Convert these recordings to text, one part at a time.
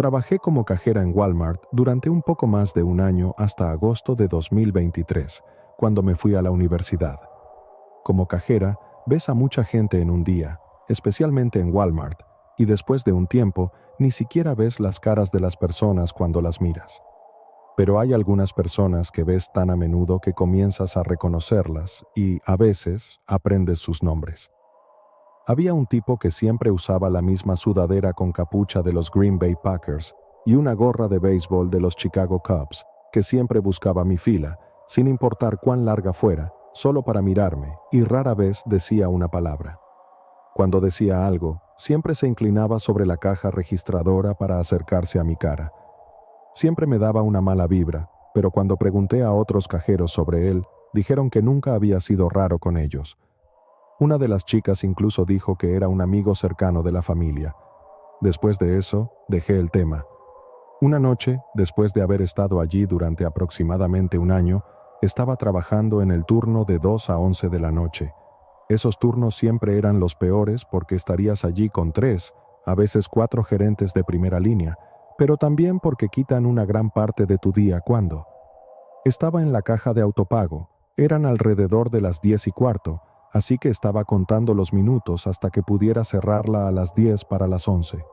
Trabajé como cajera en Walmart durante un poco más de un año hasta agosto de 2023, cuando me fui a la universidad. Como cajera, ves a mucha gente en un día, especialmente en Walmart, y después de un tiempo, ni siquiera ves las caras de las personas cuando las miras. Pero hay algunas personas que ves tan a menudo que comienzas a reconocerlas y, a veces, aprendes sus nombres. Había un tipo que siempre usaba la misma sudadera con capucha de los Green Bay Packers y una gorra de béisbol de los Chicago Cubs, que siempre buscaba mi fila, sin importar cuán larga fuera, solo para mirarme, y rara vez decía una palabra. Cuando decía algo, siempre se inclinaba sobre la caja registradora para acercarse a mi cara. Siempre me daba una mala vibra, pero cuando pregunté a otros cajeros sobre él, dijeron que nunca había sido raro con ellos. Una de las chicas incluso dijo que era un amigo cercano de la familia. Después de eso, dejé el tema. Una noche, después de haber estado allí durante aproximadamente un año, estaba trabajando en el turno de 2 a 11 de la noche. Esos turnos siempre eran los peores porque estarías allí con 3, a veces 4 gerentes de primera línea, pero también porque quitan una gran parte de tu día cuando. Estaba en la caja de autopago, eran alrededor de las 10:15, así que estaba contando los minutos hasta que pudiera cerrarla a las 10 para las 11.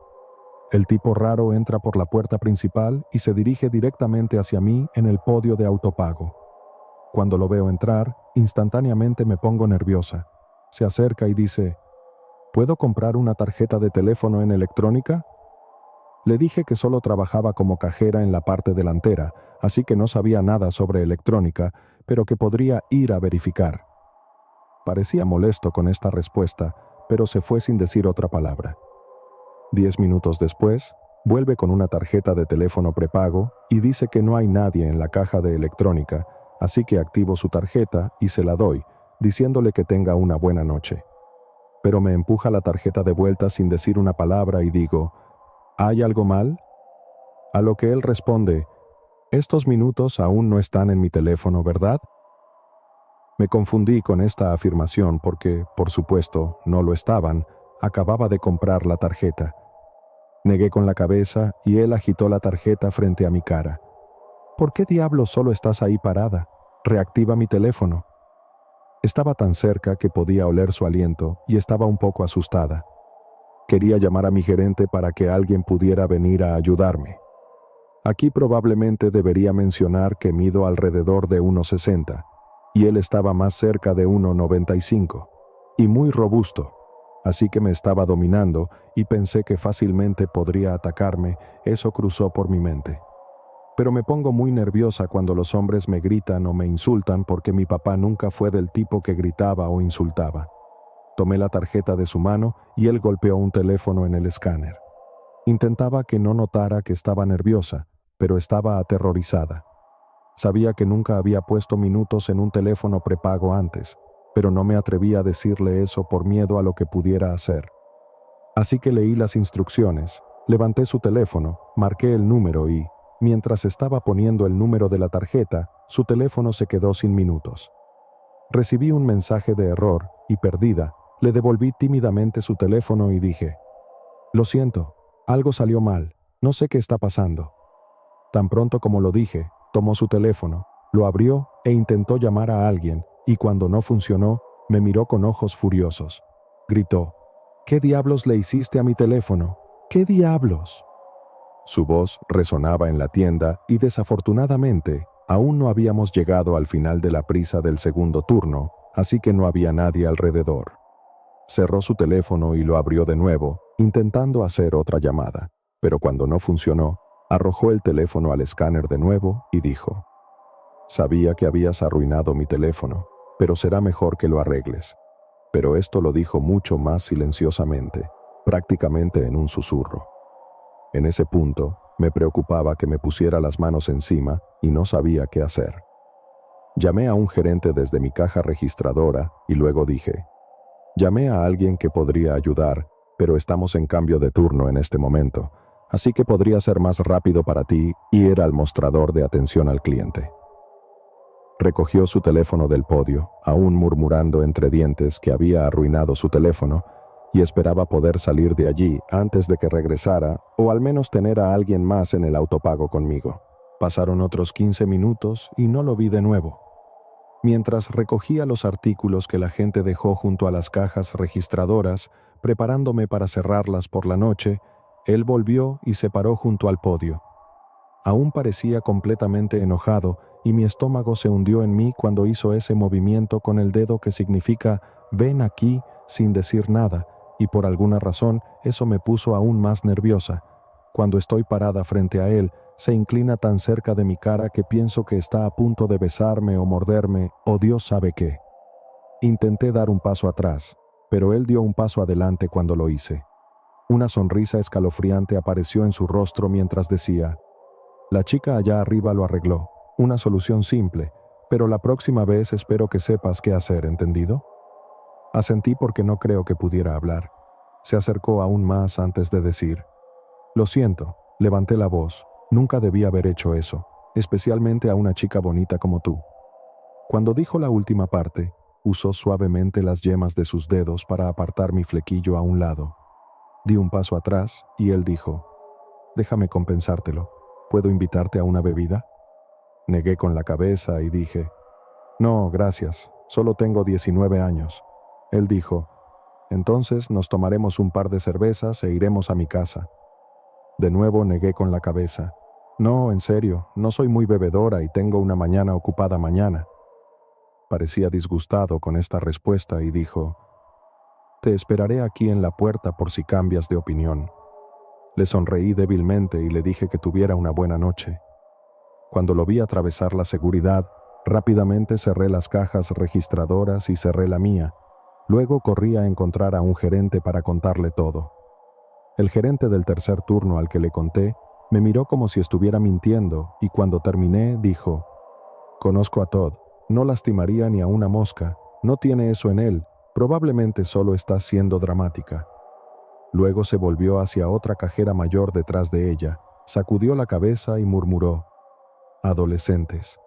El tipo raro entra por la puerta principal y se dirige directamente hacia mí en el podio de autopago. Cuando lo veo entrar, instantáneamente me pongo nerviosa. Se acerca y dice, ¿puedo comprar una tarjeta de teléfono en electrónica? Le dije que solo trabajaba como cajera en la parte delantera, así que no sabía nada sobre electrónica, pero que podría ir a verificar. Parecía molesto con esta respuesta, pero se fue sin decir otra palabra. 10 minutos después, vuelve con una tarjeta de teléfono prepago y dice que no hay nadie en la caja de electrónica, así que activo su tarjeta y se la doy, diciéndole que tenga una buena noche. Pero me empuja la tarjeta de vuelta sin decir una palabra y digo, ¿hay algo mal? A lo que él responde, estos minutos aún no están en mi teléfono, ¿verdad? Me confundí con esta afirmación porque, por supuesto, no lo estaban. Acababa de comprar la tarjeta. Negué con la cabeza y él agitó la tarjeta frente a mi cara. ¿Por qué diablos solo estás ahí parada? Reactiva mi teléfono. Estaba tan cerca que podía oler su aliento y estaba un poco asustada. Quería llamar a mi gerente para que alguien pudiera venir a ayudarme. Aquí probablemente debería mencionar que mido alrededor de 1,60 y él estaba más cerca de 1,95 y muy robusto. Así que me estaba dominando y pensé que fácilmente podría atacarme, eso cruzó por mi mente. Pero me pongo muy nerviosa cuando los hombres me gritan o me insultan porque mi papá nunca fue del tipo que gritaba o insultaba. Tomé la tarjeta de su mano y él golpeó un teléfono en el escáner. Intentaba que no notara que estaba nerviosa, pero estaba aterrorizada. Sabía que nunca había puesto minutos en un teléfono prepago antes, pero no me atreví a decirle eso por miedo a lo que pudiera hacer. Así que leí las instrucciones, levanté su teléfono, marqué el número y, mientras estaba poniendo el número de la tarjeta, su teléfono se quedó sin minutos. Recibí un mensaje de error y, perdida, le devolví tímidamente su teléfono y dije, «Lo siento, algo salió mal, no sé qué está pasando». Tan pronto como lo dije, tomó su teléfono, lo abrió e intentó llamar a alguien, y cuando no funcionó, me miró con ojos furiosos. Gritó, «¿Qué diablos le hiciste a mi teléfono? ¿Qué diablos?». Su voz resonaba en la tienda y desafortunadamente, aún no habíamos llegado al final de la prisa del segundo turno, así que no había nadie alrededor. Cerró su teléfono y lo abrió de nuevo, intentando hacer otra llamada, pero cuando no funcionó, arrojó el teléfono al escáner de nuevo y dijo, «Sabía que habías arruinado mi teléfono, pero será mejor que lo arregles». Pero esto lo dijo mucho más silenciosamente, prácticamente en un susurro. En ese punto, me preocupaba que me pusiera las manos encima y no sabía qué hacer. Llamé a un gerente desde mi caja registradora y luego dije, «Llamé a alguien que podría ayudar, pero estamos en cambio de turno en este momento, así que podría ser más rápido para ti ir al mostrador de atención al cliente». Recogió su teléfono del podio, aún murmurando entre dientes que había arruinado su teléfono, y esperaba poder salir de allí antes de que regresara o al menos tener a alguien más en el autopago conmigo. Pasaron otros 15 minutos y no lo vi de nuevo. Mientras recogía los artículos que la gente dejó junto a las cajas registradoras, preparándome para cerrarlas por la noche, él volvió y se paró junto al podio. Aún parecía completamente enojado y mi estómago se hundió en mí cuando hizo ese movimiento con el dedo que significa «ven aquí» sin decir nada, y por alguna razón eso me puso aún más nerviosa. Cuando estoy parada frente a él, se inclina tan cerca de mi cara que pienso que está a punto de besarme o morderme o Dios sabe qué. Intenté dar un paso atrás, pero él dio un paso adelante cuando lo hice. Una sonrisa escalofriante apareció en su rostro mientras decía: «La chica allá arriba lo arregló, una solución simple, pero la próxima vez espero que sepas qué hacer, ¿entendido?». Asentí porque no creo que pudiera hablar. Se acercó aún más antes de decir: «Lo siento», levanté la voz. Nunca debí haber hecho eso, especialmente a una chica bonita como tú. Cuando dijo la última parte, usó suavemente las yemas de sus dedos para apartar mi flequillo a un lado. Di un paso atrás y él dijo: «Déjame compensártelo. ¿Puedo invitarte a una bebida?». Negué con la cabeza y dije: «No, gracias. Solo tengo 19 años». Él dijo: «Entonces nos tomaremos un par de cervezas e iremos a mi casa». De nuevo negué con la cabeza. «No, en serio, no soy muy bebedora y tengo una mañana ocupada mañana». Parecía disgustado con esta respuesta y dijo: «Te esperaré aquí en la puerta por si cambias de opinión». Le sonreí débilmente y le dije que tuviera una buena noche. Cuando lo vi atravesar la seguridad, rápidamente cerré las cajas registradoras y cerré la mía. Luego corrí a encontrar a un gerente para contarle todo. El gerente del tercer turno al que le conté me miró como si estuviera mintiendo y cuando terminé dijo: «Conozco a Todd, no lastimaría ni a una mosca, no tiene eso en él, probablemente solo está siendo dramática». Luego se volvió hacia otra cajera mayor detrás de ella, sacudió la cabeza y murmuró: «Adolescentes».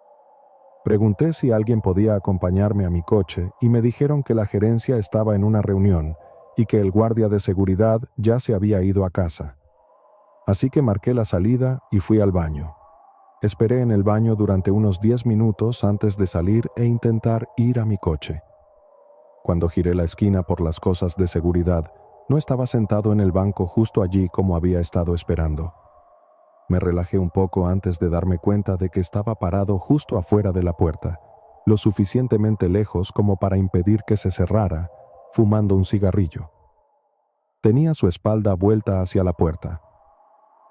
Pregunté si alguien podía acompañarme a mi coche y me dijeron que la gerencia estaba en una reunión y que el guardia de seguridad ya se había ido a casa. Así que marqué la salida y fui al baño. Esperé en el baño durante unos 10 minutos antes de salir e intentar ir a mi coche. Cuando giré la esquina por las cosas de seguridad, no estaba sentado en el banco justo allí como había estado esperando. Me relajé un poco antes de darme cuenta de que estaba parado justo afuera de la puerta, lo suficientemente lejos como para impedir que se cerrara, fumando un cigarrillo. Tenía su espalda vuelta hacia la puerta.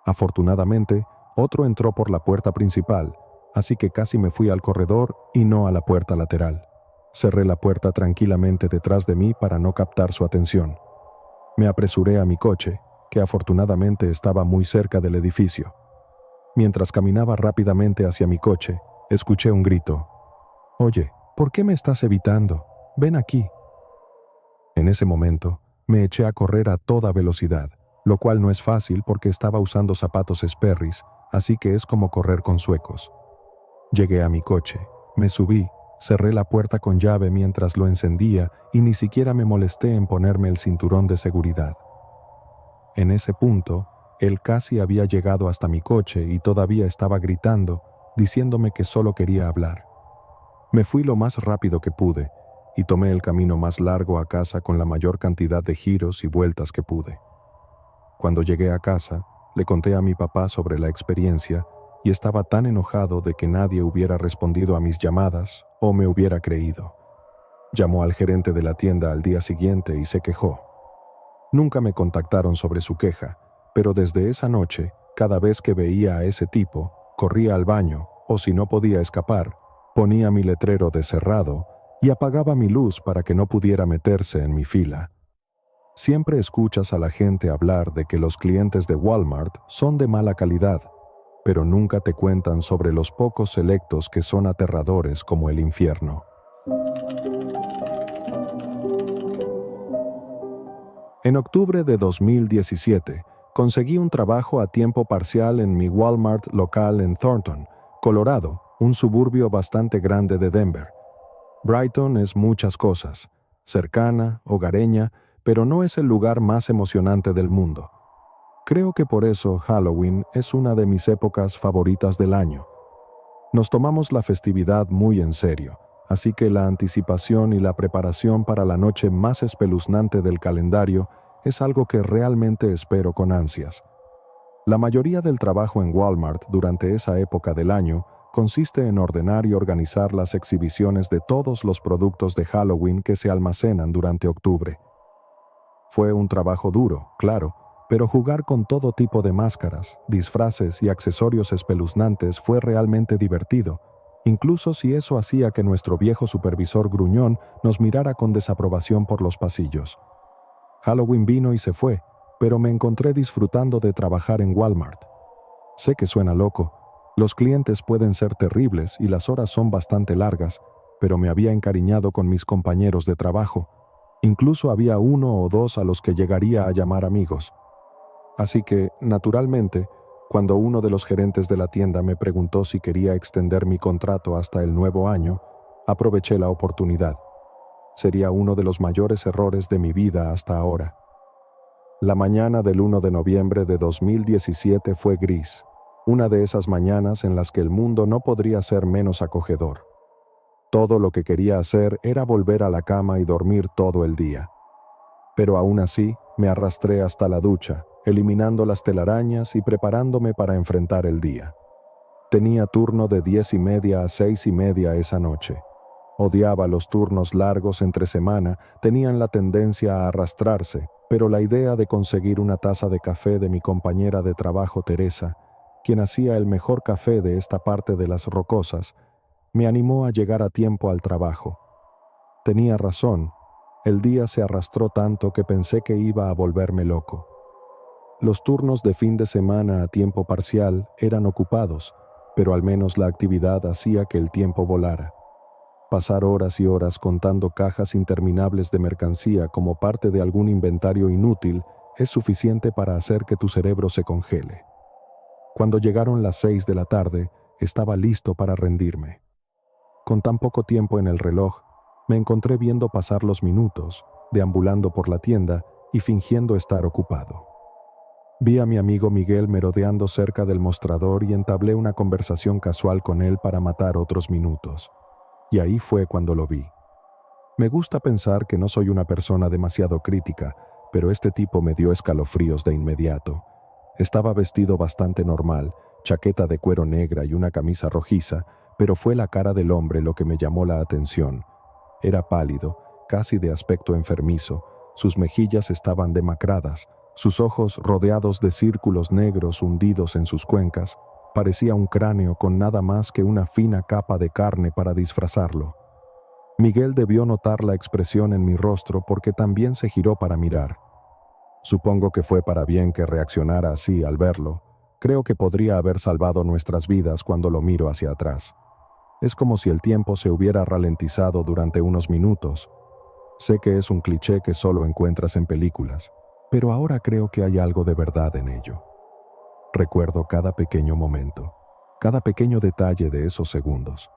Afortunadamente, otro entró por la puerta principal, así que casi me fui al corredor y no a la puerta lateral. Cerré la puerta tranquilamente detrás de mí para no captar su atención. Me apresuré a mi coche, que afortunadamente estaba muy cerca del edificio. Mientras caminaba rápidamente hacia mi coche, escuché un grito: «Oye, ¿por qué me estás evitando? Ven aquí». En ese momento, me eché a correr a toda velocidad, lo cual no es fácil porque estaba usando zapatos Sperry's, así que es como correr con zuecos. Llegué a mi coche, me subí, cerré la puerta con llave mientras lo encendía y ni siquiera me molesté en ponerme el cinturón de seguridad. En ese punto, él casi había llegado hasta mi coche y todavía estaba gritando, diciéndome que solo quería hablar. Me fui lo más rápido que pude y tomé el camino más largo a casa con la mayor cantidad de giros y vueltas que pude. Cuando llegué a casa, le conté a mi papá sobre la experiencia y estaba tan enojado de que nadie hubiera respondido a mis llamadas o me hubiera creído. Llamó al gerente de la tienda al día siguiente y se quejó. Nunca me contactaron sobre su queja, pero desde esa noche, cada vez que veía a ese tipo, corría al baño o si no podía escapar, ponía mi letrero de cerrado y apagaba mi luz para que no pudiera meterse en mi fila. Siempre escuchas a la gente hablar de que los clientes de Walmart son de mala calidad, pero nunca te cuentan sobre los pocos selectos que son aterradores como el infierno. En octubre de 2017, conseguí un trabajo a tiempo parcial en mi Walmart local en Thornton, Colorado, un suburbio bastante grande de Denver. Brighton es muchas cosas: cercana, hogareña, pero no es el lugar más emocionante del mundo. Creo que por eso Halloween es una de mis épocas favoritas del año. Nos tomamos la festividad muy en serio, así que la anticipación y la preparación para la noche más espeluznante del calendario es algo que realmente espero con ansias. La mayoría del trabajo en Walmart durante esa época del año consiste en ordenar y organizar las exhibiciones de todos los productos de Halloween que se almacenan durante octubre. Fue un trabajo duro, claro, pero jugar con todo tipo de máscaras, disfraces y accesorios espeluznantes fue realmente divertido, incluso si eso hacía que nuestro viejo supervisor gruñón nos mirara con desaprobación por los pasillos. Halloween vino y se fue, pero me encontré disfrutando de trabajar en Walmart. Sé que suena loco, los clientes pueden ser terribles y las horas son bastante largas, pero me había encariñado con mis compañeros de trabajo. Incluso había uno o dos a los que llegaría a llamar amigos. Así que, naturalmente, cuando uno de los gerentes de la tienda me preguntó si quería extender mi contrato hasta el nuevo año, aproveché la oportunidad. Sería uno de los mayores errores de mi vida hasta ahora. La mañana del 1 de noviembre de 2017 fue gris, una de esas mañanas en las que el mundo no podría ser menos acogedor. Todo lo que quería hacer era volver a la cama y dormir todo el día. Pero aún así, me arrastré hasta la ducha, eliminando las telarañas y preparándome para enfrentar el día. Tenía turno de 10:30 a 6:30 esa noche. Odiaba los turnos largos entre semana, tenían la tendencia a arrastrarse, pero la idea de conseguir una taza de café de mi compañera de trabajo Teresa, quien hacía el mejor café de esta parte de las Rocosas, me animó a llegar a tiempo al trabajo. Tenía razón, el día se arrastró tanto que pensé que iba a volverme loco. Los turnos de fin de semana a tiempo parcial eran ocupados, pero al menos la actividad hacía que el tiempo volara. Pasar horas y horas contando cajas interminables de mercancía como parte de algún inventario inútil es suficiente para hacer que tu cerebro se congele. Cuando llegaron las 6 de la tarde, estaba listo para rendirme. Con tan poco tiempo en el reloj, me encontré viendo pasar los minutos, deambulando por la tienda y fingiendo estar ocupado. Vi a mi amigo Miguel merodeando cerca del mostrador y entablé una conversación casual con él para matar otros minutos. Y ahí fue cuando lo vi. Me gusta pensar que no soy una persona demasiado crítica, pero este tipo me dio escalofríos de inmediato. Estaba vestido bastante normal, chaqueta de cuero negra y una camisa rojiza, pero fue la cara del hombre lo que me llamó la atención. Era pálido, casi de aspecto enfermizo, sus mejillas estaban demacradas, sus ojos rodeados de círculos negros hundidos en sus cuencas, parecía un cráneo con nada más que una fina capa de carne para disfrazarlo. Miguel debió notar la expresión en mi rostro porque también se giró para mirar. Supongo que fue para bien que reaccionara así al verlo. Creo que podría haber salvado nuestras vidas cuando lo miro hacia atrás. Es como si el tiempo se hubiera ralentizado durante unos minutos. Sé que es un cliché que solo encuentras en películas, pero ahora creo que hay algo de verdad en ello. Recuerdo cada pequeño momento, cada pequeño detalle de esos segundos.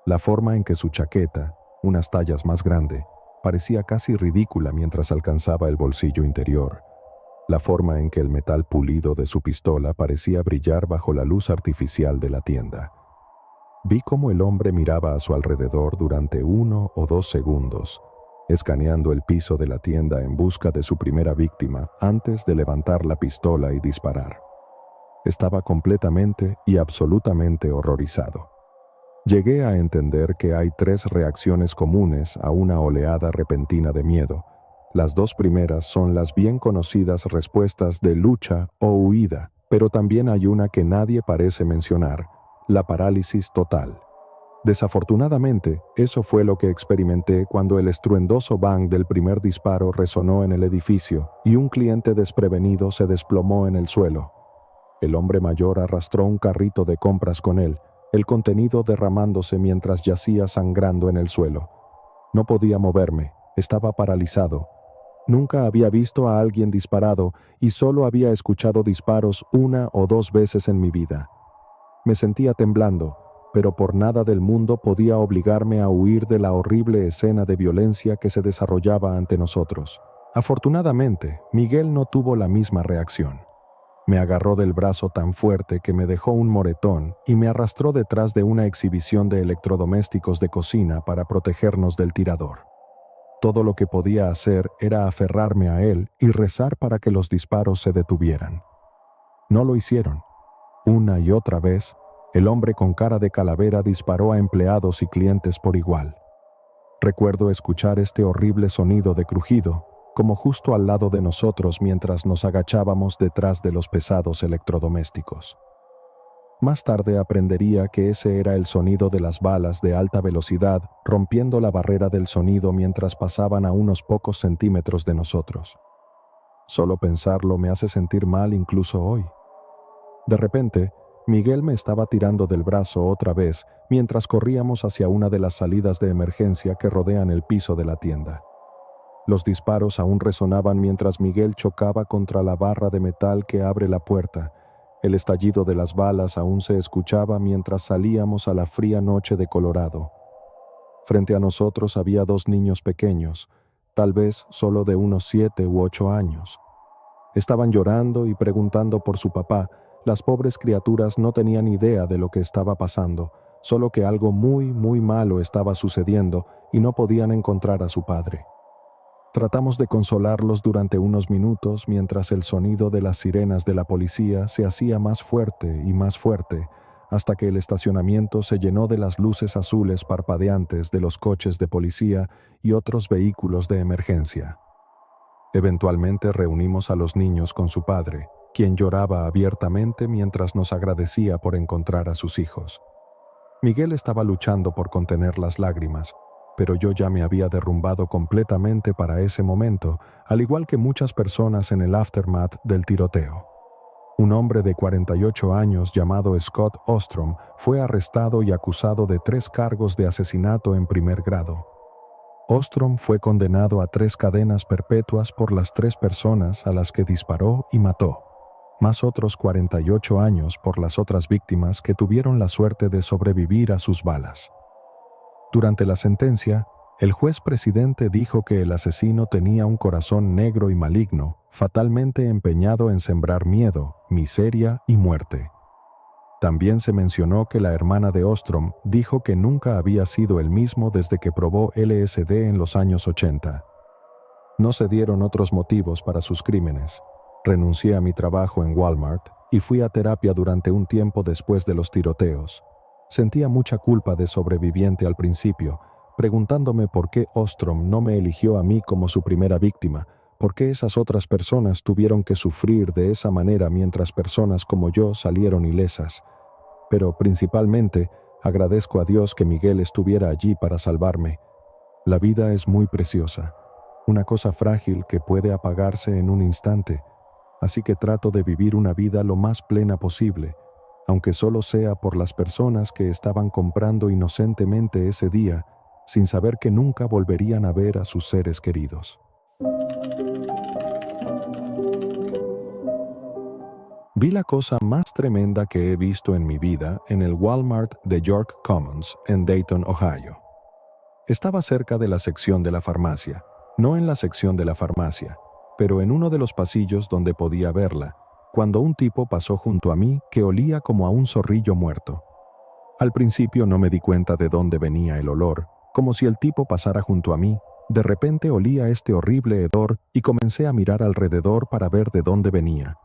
La forma en que su chaqueta, unas tallas más grande, parecía casi ridícula mientras alcanzaba el bolsillo interior. La forma en que el metal pulido de su pistola parecía brillar bajo la luz artificial de la tienda. Vi cómo el hombre miraba a su alrededor durante 1 o 2 segundos, escaneando el piso de la tienda en busca de su primera víctima antes de levantar la pistola y disparar. Estaba completamente y absolutamente horrorizado. Llegué a entender que hay 3 reacciones comunes a una oleada repentina de miedo. Las 2 primeras son las bien conocidas respuestas de lucha o huida, pero también hay una que nadie parece mencionar: la parálisis total. Desafortunadamente, eso fue lo que experimenté cuando el estruendoso bang del primer disparo resonó en el edificio y un cliente desprevenido se desplomó en el suelo. El hombre mayor arrastró un carrito de compras con él, el contenido derramándose mientras yacía sangrando en el suelo. No podía moverme, estaba paralizado. Nunca había visto a alguien disparado y solo había escuchado disparos 1 o 2 veces en mi vida. Me sentía temblando, pero por nada del mundo podía obligarme a huir de la horrible escena de violencia que se desarrollaba ante nosotros. Afortunadamente, Miguel no tuvo la misma reacción. Me agarró del brazo tan fuerte que me dejó un moretón y me arrastró detrás de una exhibición de electrodomésticos de cocina para protegernos del tirador. Todo lo que podía hacer era aferrarme a él y rezar para que los disparos se detuvieran. No lo hicieron. Una y otra vez, el hombre con cara de calavera disparó a empleados y clientes por igual. Recuerdo escuchar este horrible sonido de crujido, como justo al lado de nosotros mientras nos agachábamos detrás de los pesados electrodomésticos. Más tarde aprendería que ese era el sonido de las balas de alta velocidad rompiendo la barrera del sonido mientras pasaban a unos pocos centímetros de nosotros. Solo pensarlo me hace sentir mal incluso hoy. De repente, Miguel me estaba tirando del brazo otra vez mientras corríamos hacia una de las salidas de emergencia que rodean el piso de la tienda. Los disparos aún resonaban mientras Miguel chocaba contra la barra de metal que abre la puerta. El estallido de las balas aún se escuchaba mientras salíamos a la fría noche de Colorado. Frente a nosotros había dos niños pequeños, tal vez solo de unos 7 u 8 años. Estaban llorando y preguntando por su papá. Las pobres criaturas no tenían idea de lo que estaba pasando, solo que algo muy, muy malo estaba sucediendo y no podían encontrar a su padre. Tratamos de consolarlos durante unos minutos mientras el sonido de las sirenas de la policía se hacía más fuerte y más fuerte, hasta que el estacionamiento se llenó de las luces azules parpadeantes de los coches de policía y otros vehículos de emergencia. Eventualmente reunimos a los niños con su padre, quien lloraba abiertamente mientras nos agradecía por encontrar a sus hijos. Miguel estaba luchando por contener las lágrimas, pero yo ya me había derrumbado completamente para ese momento, al igual que muchas personas en el aftermath del tiroteo. Un hombre de 48 años llamado Scott Ostrom fue arrestado y acusado de 3 cargos de asesinato en primer grado. Ostrom fue condenado a 3 cadenas perpetuas por las 3 personas a las que disparó y mató, más otros 48 años por las otras víctimas que tuvieron la suerte de sobrevivir a sus balas. Durante la sentencia, el juez presidente dijo que el asesino tenía un corazón negro y maligno, fatalmente empeñado en sembrar miedo, miseria y muerte. También se mencionó que la hermana de Ostrom dijo que nunca había sido el mismo desde que probó LSD en los años 80. No se dieron otros motivos para sus crímenes. Renuncié a mi trabajo en Walmart y fui a terapia durante un tiempo después de los tiroteos. Sentía mucha culpa de sobreviviente al principio, preguntándome por qué Ostrom no me eligió a mí como su primera víctima, por qué esas otras personas tuvieron que sufrir de esa manera mientras personas como yo salieron ilesas. Pero principalmente, agradezco a Dios que Miguel estuviera allí para salvarme. La vida es muy preciosa, una cosa frágil que puede apagarse en un instante, así que trato de vivir una vida lo más plena posible, aunque solo sea por las personas que estaban comprando inocentemente ese día, sin saber que nunca volverían a ver a sus seres queridos. Vi la cosa más tremenda que he visto en mi vida en el Walmart de York Commons, en Dayton, Ohio. Estaba cerca de la sección de la farmacia, no en la sección de la farmacia, pero en uno de los pasillos donde podía verla, cuando un tipo pasó junto a mí que olía como a un zorrillo muerto. Al principio no me di cuenta de dónde venía el olor, como si el tipo pasara junto a mí. De repente olía este horrible hedor y comencé a mirar alrededor para ver de dónde venía.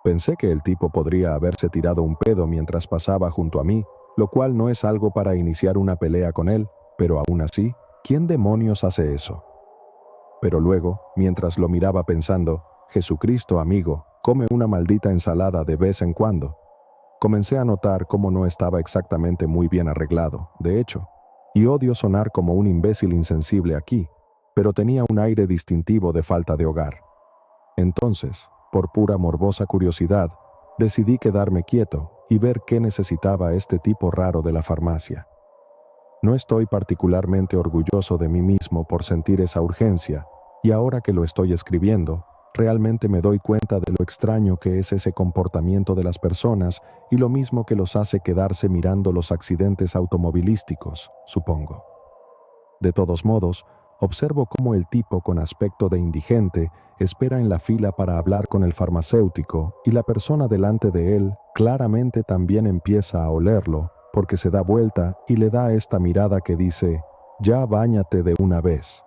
Pensé que el tipo podría haberse tirado un pedo mientras pasaba junto a mí, lo cual no es algo para iniciar una pelea con él, pero aún así, ¿quién demonios hace eso? Pero luego, mientras lo miraba pensando, Jesucristo, amigo, come una maldita ensalada de vez en cuando. Comencé a notar cómo no estaba exactamente muy bien arreglado, de hecho, y odio sonar como un imbécil insensible aquí, pero tenía un aire distintivo de falta de hogar. Entonces, por pura morbosa curiosidad, decidí quedarme quieto y ver qué necesitaba este tipo raro de la farmacia. No estoy particularmente orgulloso de mí mismo por sentir esa urgencia, y ahora que lo estoy escribiendo, realmente me doy cuenta de lo extraño que es ese comportamiento de las personas y lo mismo que los hace quedarse mirando los accidentes automovilísticos, supongo. De todos modos, observo cómo el tipo con aspecto de indigente espera en la fila para hablar con el farmacéutico y la persona delante de él claramente también empieza a olerlo porque se da vuelta y le da esta mirada que dice, «Ya báñate de una vez».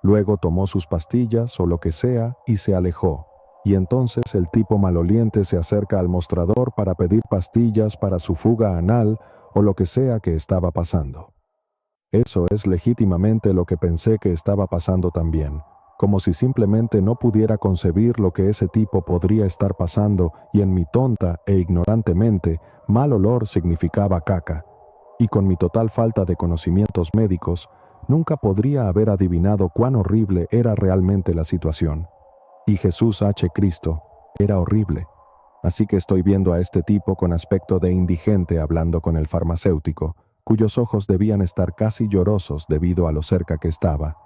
Luego tomó sus pastillas o lo que sea y se alejó. Y entonces el tipo maloliente se acerca al mostrador para pedir pastillas para su fuga anal o lo que sea que estaba pasando. Eso es legítimamente lo que pensé que estaba pasando también, como si simplemente no pudiera concebir lo que ese tipo podría estar pasando y en mi tonta e ignorantemente mal olor significaba caca. Y con mi total falta de conocimientos médicos, nunca podría haber adivinado cuán horrible era realmente la situación. Y Jesús H. Cristo era horrible. Así que estoy viendo a este tipo con aspecto de indigente hablando con el farmacéutico, cuyos ojos debían estar casi llorosos debido a lo cerca que estaba.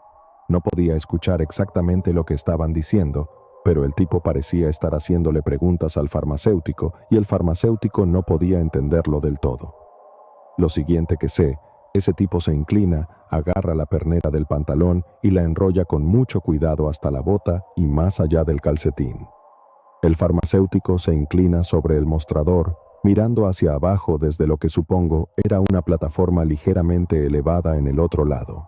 No podía escuchar exactamente lo que estaban diciendo, pero el tipo parecía estar haciéndole preguntas al farmacéutico y el farmacéutico no podía entenderlo del todo. Lo siguiente que sé, ese tipo se inclina, agarra la pernera del pantalón y la enrolla con mucho cuidado hasta la bota y más allá del calcetín. El farmacéutico se inclina sobre el mostrador, mirando hacia abajo desde lo que supongo era una plataforma ligeramente elevada en el otro lado.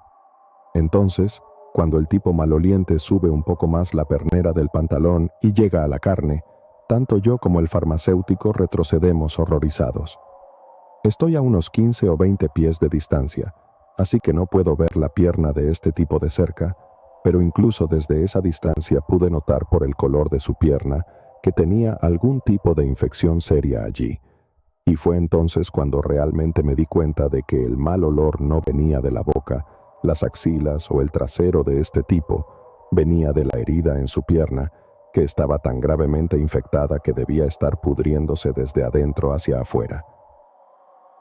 Entonces, cuando el tipo maloliente sube un poco más la pernera del pantalón y llega a la carne, tanto yo como el farmacéutico retrocedemos horrorizados. Estoy a unos 15 o 20 pies de distancia, así que no puedo ver la pierna de este tipo de cerca, pero incluso desde esa distancia pude notar por el color de su pierna que tenía algún tipo de infección seria allí. Y fue entonces cuando realmente me di cuenta de que el mal olor no venía de la boca, las axilas o el trasero de este tipo, venía de la herida en su pierna, que estaba tan gravemente infectada que debía estar pudriéndose desde adentro hacia afuera.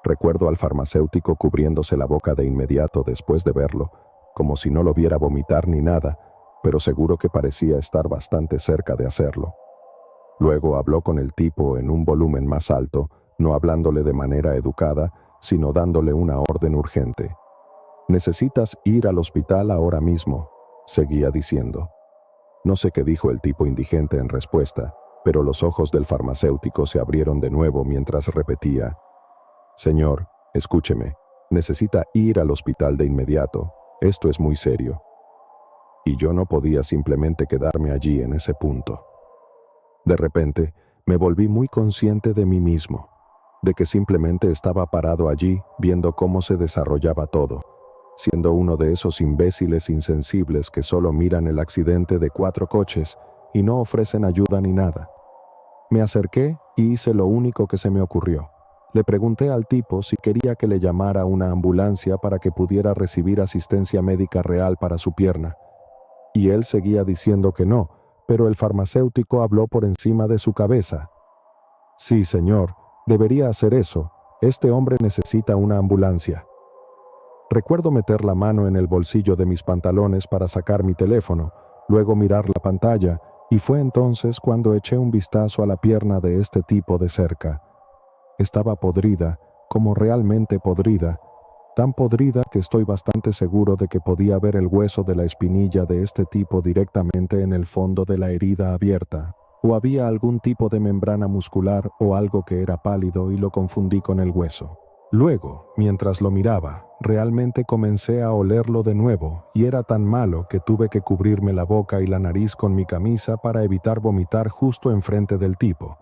Recuerdo al farmacéutico cubriéndose la boca de inmediato después de verlo, como si no lo viera vomitar ni nada, pero seguro que parecía estar bastante cerca de hacerlo. Luego habló con el tipo en un volumen más alto, no hablándole de manera educada, sino dándole una orden urgente. «Necesitas ir al hospital ahora mismo», seguía diciendo. No sé qué dijo el tipo indigente en respuesta, pero los ojos del farmacéutico se abrieron de nuevo mientras repetía, «Señor, escúcheme, necesita ir al hospital de inmediato, esto es muy serio». Y yo no podía simplemente quedarme allí en ese punto. De repente, me volví muy consciente de mí mismo, de que simplemente estaba parado allí viendo cómo se desarrollaba todo, siendo uno de esos imbéciles insensibles que solo miran el accidente de 4 coches y no ofrecen ayuda ni nada. Me acerqué y hice lo único que se me ocurrió. Le pregunté al tipo si quería que le llamara una ambulancia para que pudiera recibir asistencia médica real para su pierna. Y él seguía diciendo que no, pero el farmacéutico habló por encima de su cabeza. «Sí, señor, debería hacer eso. Este hombre necesita una ambulancia». Recuerdo meter la mano en el bolsillo de mis pantalones para sacar mi teléfono, luego mirar la pantalla, y fue entonces cuando eché un vistazo a la pierna de este tipo de cerca. Estaba podrida, como realmente podrida, tan podrida que estoy bastante seguro de que podía ver el hueso de la espinilla de este tipo directamente en el fondo de la herida abierta, o había algún tipo de membrana muscular o algo que era pálido y lo confundí con el hueso. Luego, mientras lo miraba, realmente comencé a olerlo de nuevo y era tan malo que tuve que cubrirme la boca y la nariz con mi camisa para evitar vomitar justo enfrente del tipo.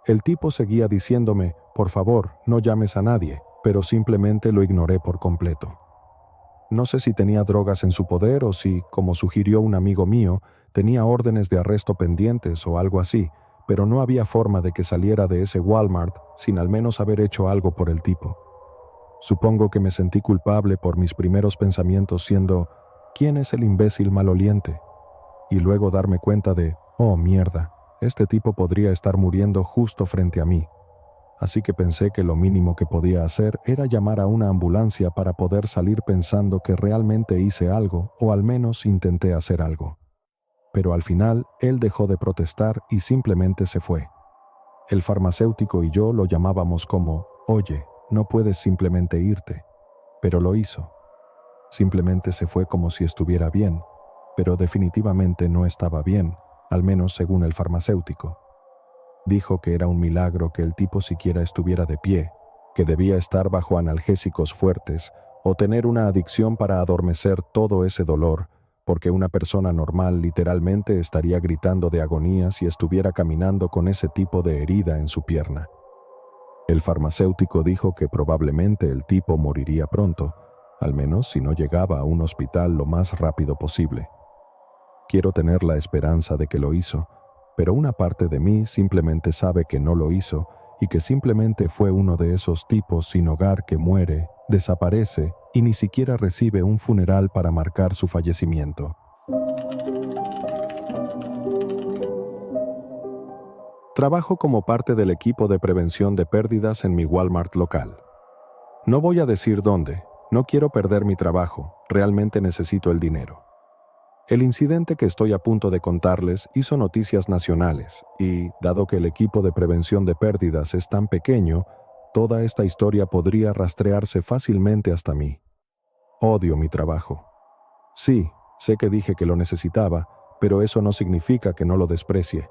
El tipo seguía diciéndome, «Por favor, no llames a nadie», pero simplemente lo ignoré por completo. No sé si tenía drogas en su poder o si, como sugirió un amigo mío, tenía órdenes de arresto pendientes o algo así, pero no había forma de que saliera de ese Walmart sin al menos haber hecho algo por el tipo. Supongo que me sentí culpable por mis primeros pensamientos siendo, ¿quién es el imbécil maloliente? Y luego darme cuenta de, oh mierda, este tipo podría estar muriendo justo frente a mí. Así que pensé que lo mínimo que podía hacer era llamar a una ambulancia para poder salir pensando que realmente hice algo o al menos intenté hacer algo. Pero al final él dejó de protestar y simplemente se fue. El farmacéutico y yo lo llamábamos como, «Oye, no puedes simplemente irte», pero lo hizo. Simplemente se fue como si estuviera bien, pero definitivamente no estaba bien, al menos según el farmacéutico. Dijo que era un milagro que el tipo siquiera estuviera de pie, que debía estar bajo analgésicos fuertes o tener una adicción para adormecer todo ese dolor, porque una persona normal literalmente estaría gritando de agonía si estuviera caminando con ese tipo de herida en su pierna. El farmacéutico dijo que probablemente el tipo moriría pronto, al menos si no llegaba a un hospital lo más rápido posible. Quiero tener la esperanza de que lo hizo, pero una parte de mí simplemente sabe que no lo hizo y que simplemente fue uno de esos tipos sin hogar que muere, desaparece y ni siquiera recibe un funeral para marcar su fallecimiento. Trabajo como parte del equipo de prevención de pérdidas en mi Walmart local. No voy a decir dónde, no quiero perder mi trabajo, realmente necesito el dinero. El incidente que estoy a punto de contarles hizo noticias nacionales y, dado que el equipo de prevención de pérdidas es tan pequeño, toda esta historia podría rastrearse fácilmente hasta mí. Odio mi trabajo. Sí, sé que dije que lo necesitaba, pero eso no significa que no lo desprecie.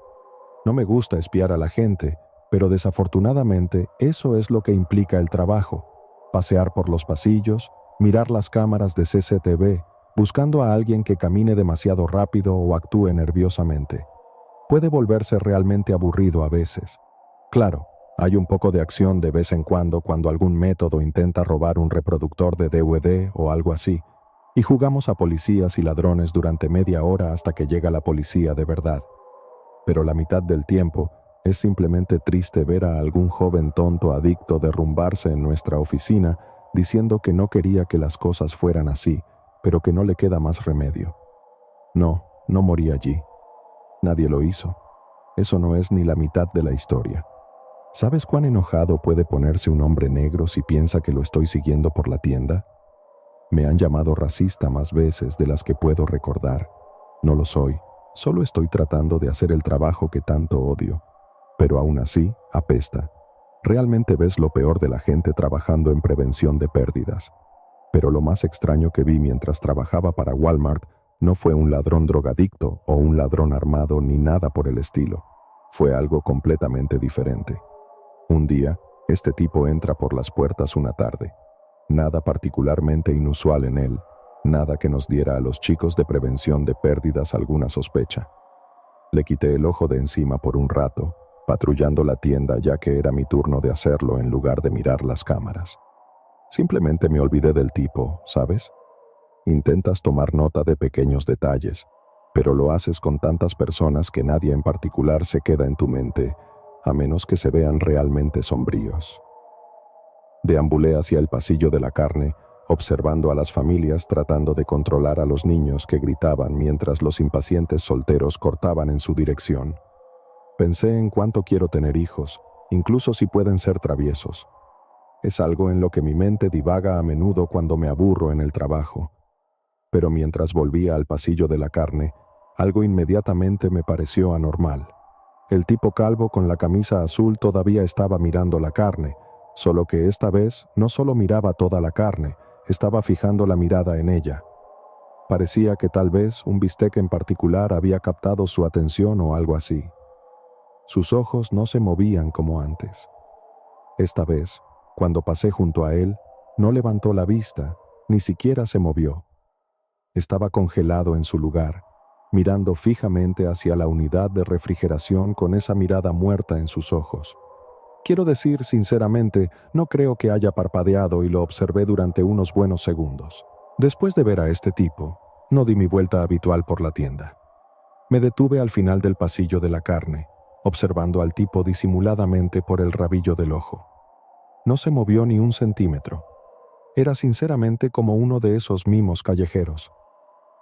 No me gusta espiar a la gente, pero desafortunadamente eso es lo que implica el trabajo. Pasear por los pasillos, mirar las cámaras de CCTV, buscando a alguien que camine demasiado rápido o actúe nerviosamente. Puede volverse realmente aburrido a veces. Claro, hay un poco de acción de vez en cuando algún método intenta robar un reproductor de DVD o algo así, y jugamos a policías y ladrones durante media hora hasta que llega la policía de verdad. Pero la mitad del tiempo es simplemente triste ver a algún joven tonto adicto derrumbarse en nuestra oficina diciendo que no quería que las cosas fueran así, pero que no le queda más remedio. No, no morí allí. Nadie lo hizo. Eso no es ni la mitad de la historia. ¿Sabes cuán enojado puede ponerse un hombre negro si piensa que lo estoy siguiendo por la tienda? Me han llamado racista más veces de las que puedo recordar. No lo soy, solo estoy tratando de hacer el trabajo que tanto odio. Pero aún así, apesta. Realmente ves lo peor de la gente trabajando en prevención de pérdidas. Pero lo más extraño que vi mientras trabajaba para Walmart no fue un ladrón drogadicto o un ladrón armado ni nada por el estilo. Fue algo completamente diferente. Un día, este tipo entra por las puertas una tarde. Nada particularmente inusual en él, nada que nos diera a los chicos de prevención de pérdidas alguna sospecha. Le quité el ojo de encima por un rato, patrullando la tienda ya que era mi turno de hacerlo en lugar de mirar las cámaras. Simplemente me olvidé del tipo, ¿sabes? Intentas tomar nota de pequeños detalles, pero lo haces con tantas personas que nadie en particular se queda en tu mente, a menos que se vean realmente sombríos. Deambulé hacia el pasillo de la carne, observando a las familias tratando de controlar a los niños que gritaban mientras los impacientes solteros cortaban en su dirección. Pensé en cuánto quiero tener hijos, incluso si pueden ser traviesos. Es algo en lo que mi mente divaga a menudo cuando me aburro en el trabajo. Pero mientras volvía al pasillo de la carne, algo inmediatamente me pareció anormal. El tipo calvo con la camisa azul todavía estaba mirando la carne, solo que esta vez no solo miraba toda la carne, estaba fijando la mirada en ella. Parecía que tal vez un bistec en particular había captado su atención o algo así. Sus ojos no se movían como antes. Esta vez, cuando pasé junto a él, no levantó la vista, ni siquiera se movió. Estaba congelado en su lugar, mirando fijamente hacia la unidad de refrigeración con esa mirada muerta en sus ojos. Quiero decir, sinceramente, no creo que haya parpadeado y lo observé durante unos buenos segundos. Después de ver a este tipo, no di mi vuelta habitual por la tienda. Me detuve al final del pasillo de la carne, observando al tipo disimuladamente por el rabillo del ojo. No se movió ni un centímetro. Era sinceramente como uno de esos mimos callejeros.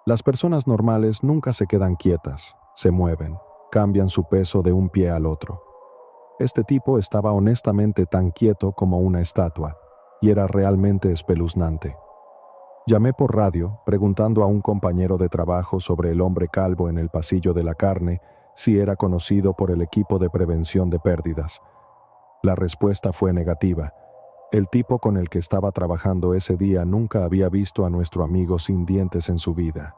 Las personas normales nunca se quedan quietas, se mueven, cambian su peso de un pie al otro. Este tipo estaba honestamente tan quieto como una estatua, y era realmente espeluznante. Llamé por radio, preguntando a un compañero de trabajo sobre el hombre calvo en el pasillo de la carne, si era conocido por el equipo de prevención de pérdidas. La respuesta fue negativa, El tipo con el que estaba trabajando ese día nunca había visto a nuestro amigo sin dientes en su vida.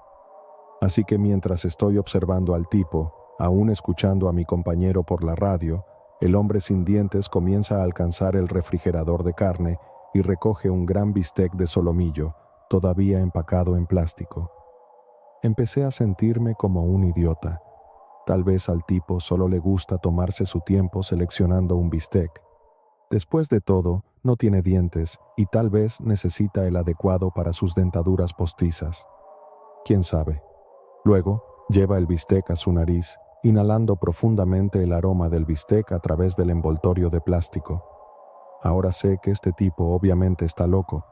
Así que mientras estoy observando al tipo, aún escuchando a mi compañero por la radio, el hombre sin dientes comienza a alcanzar el refrigerador de carne y recoge un gran bistec de solomillo, todavía empacado en plástico. Empecé a sentirme como un idiota. Tal vez al tipo solo le gusta tomarse su tiempo seleccionando un bistec. Después de todo, no tiene dientes y tal vez necesita el adecuado para sus dentaduras postizas. ¿Quién sabe? Luego, lleva el bistec a su nariz, inhalando profundamente el aroma del bistec a través del envoltorio de plástico. Ahora sé que este tipo obviamente está loco.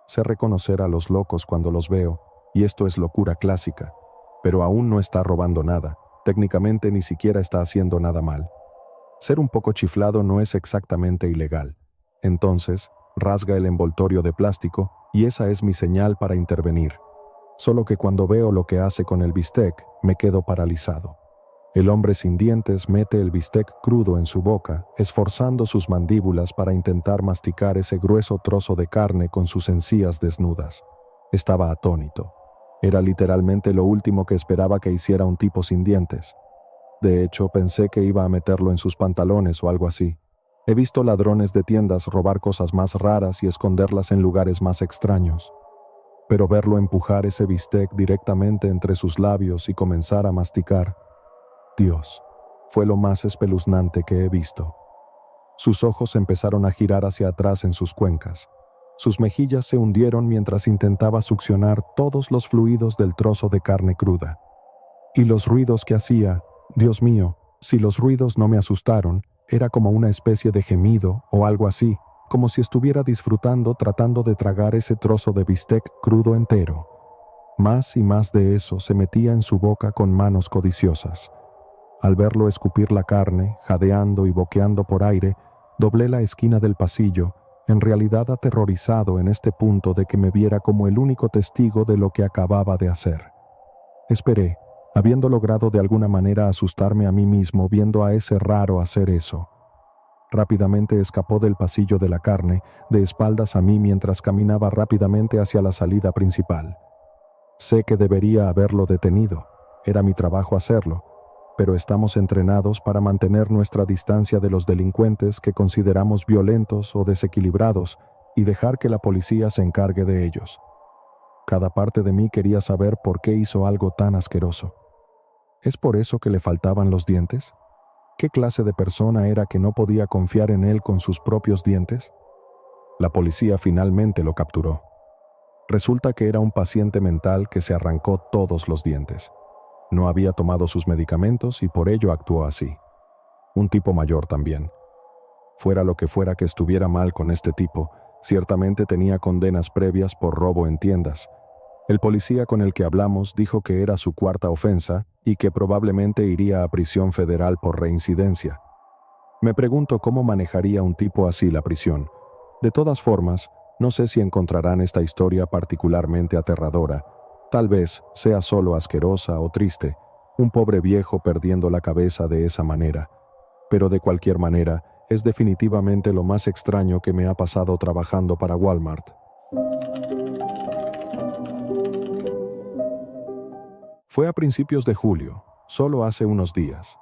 Sé reconocer a los locos cuando los veo, y esto es locura clásica, pero aún no está robando nada. Técnicamente ni siquiera está haciendo nada mal. Ser un poco chiflado no es exactamente ilegal. Entonces, rasga el envoltorio de plástico y esa es mi señal para intervenir. Solo que cuando veo lo que hace con el bistec, me quedo paralizado. El hombre sin dientes mete el bistec crudo en su boca, esforzando sus mandíbulas para intentar masticar ese grueso trozo de carne con sus encías desnudas. Estaba atónito. Era literalmente lo último que esperaba que hiciera un tipo sin dientes. De hecho, pensé que iba a meterlo en sus pantalones o algo así. He visto ladrones de tiendas robar cosas más raras y esconderlas en lugares más extraños. Pero verlo empujar ese bistec directamente entre sus labios y comenzar a masticar, Dios, fue lo más espeluznante que he visto. Sus ojos empezaron a girar hacia atrás en sus cuencas. Sus mejillas se hundieron mientras intentaba succionar todos los fluidos del trozo de carne cruda. Y los ruidos que hacía, Dios mío, si los ruidos no me asustaron, era como una especie de gemido o algo así, como si estuviera disfrutando tratando de tragar ese trozo de bistec crudo entero. Más y más de eso se metía en su boca con manos codiciosas. Al verlo escupir la carne, jadeando y boqueando por aire, doblé la esquina del pasillo, en realidad aterrorizado en este punto de que me viera como el único testigo de lo que acababa de hacer. Esperé, habiendo logrado de alguna manera asustarme a mí mismo viendo a ese raro hacer eso. Rápidamente escapó del pasillo de la carne, de espaldas a mí mientras caminaba rápidamente hacia la salida principal. Sé que debería haberlo detenido, era mi trabajo hacerlo, pero estamos entrenados para mantener nuestra distancia de los delincuentes que consideramos violentos o desequilibrados y dejar que la policía se encargue de ellos. Cada parte de mí quería saber por qué hizo algo tan asqueroso. ¿Es por eso que le faltaban los dientes? ¿Qué clase de persona era que no podía confiar en él con sus propios dientes? La policía finalmente lo capturó. Resulta que era un paciente mental que se arrancó todos los dientes. No había tomado sus medicamentos y por ello actuó así. Un tipo mayor también. Fuera lo que fuera que estuviera mal con este tipo, ciertamente tenía condenas previas por robo en tiendas. El policía con el que hablamos dijo que era su cuarta ofensa y que probablemente iría a prisión federal por reincidencia. Me pregunto cómo manejaría un tipo así la prisión. De todas formas, no sé si encontrarán esta historia particularmente aterradora. Tal vez sea solo asquerosa o triste, un pobre viejo perdiendo la cabeza de esa manera. Pero de cualquier manera, es definitivamente lo más extraño que me ha pasado trabajando para Walmart. Fue a principios de julio, solo hace unos días.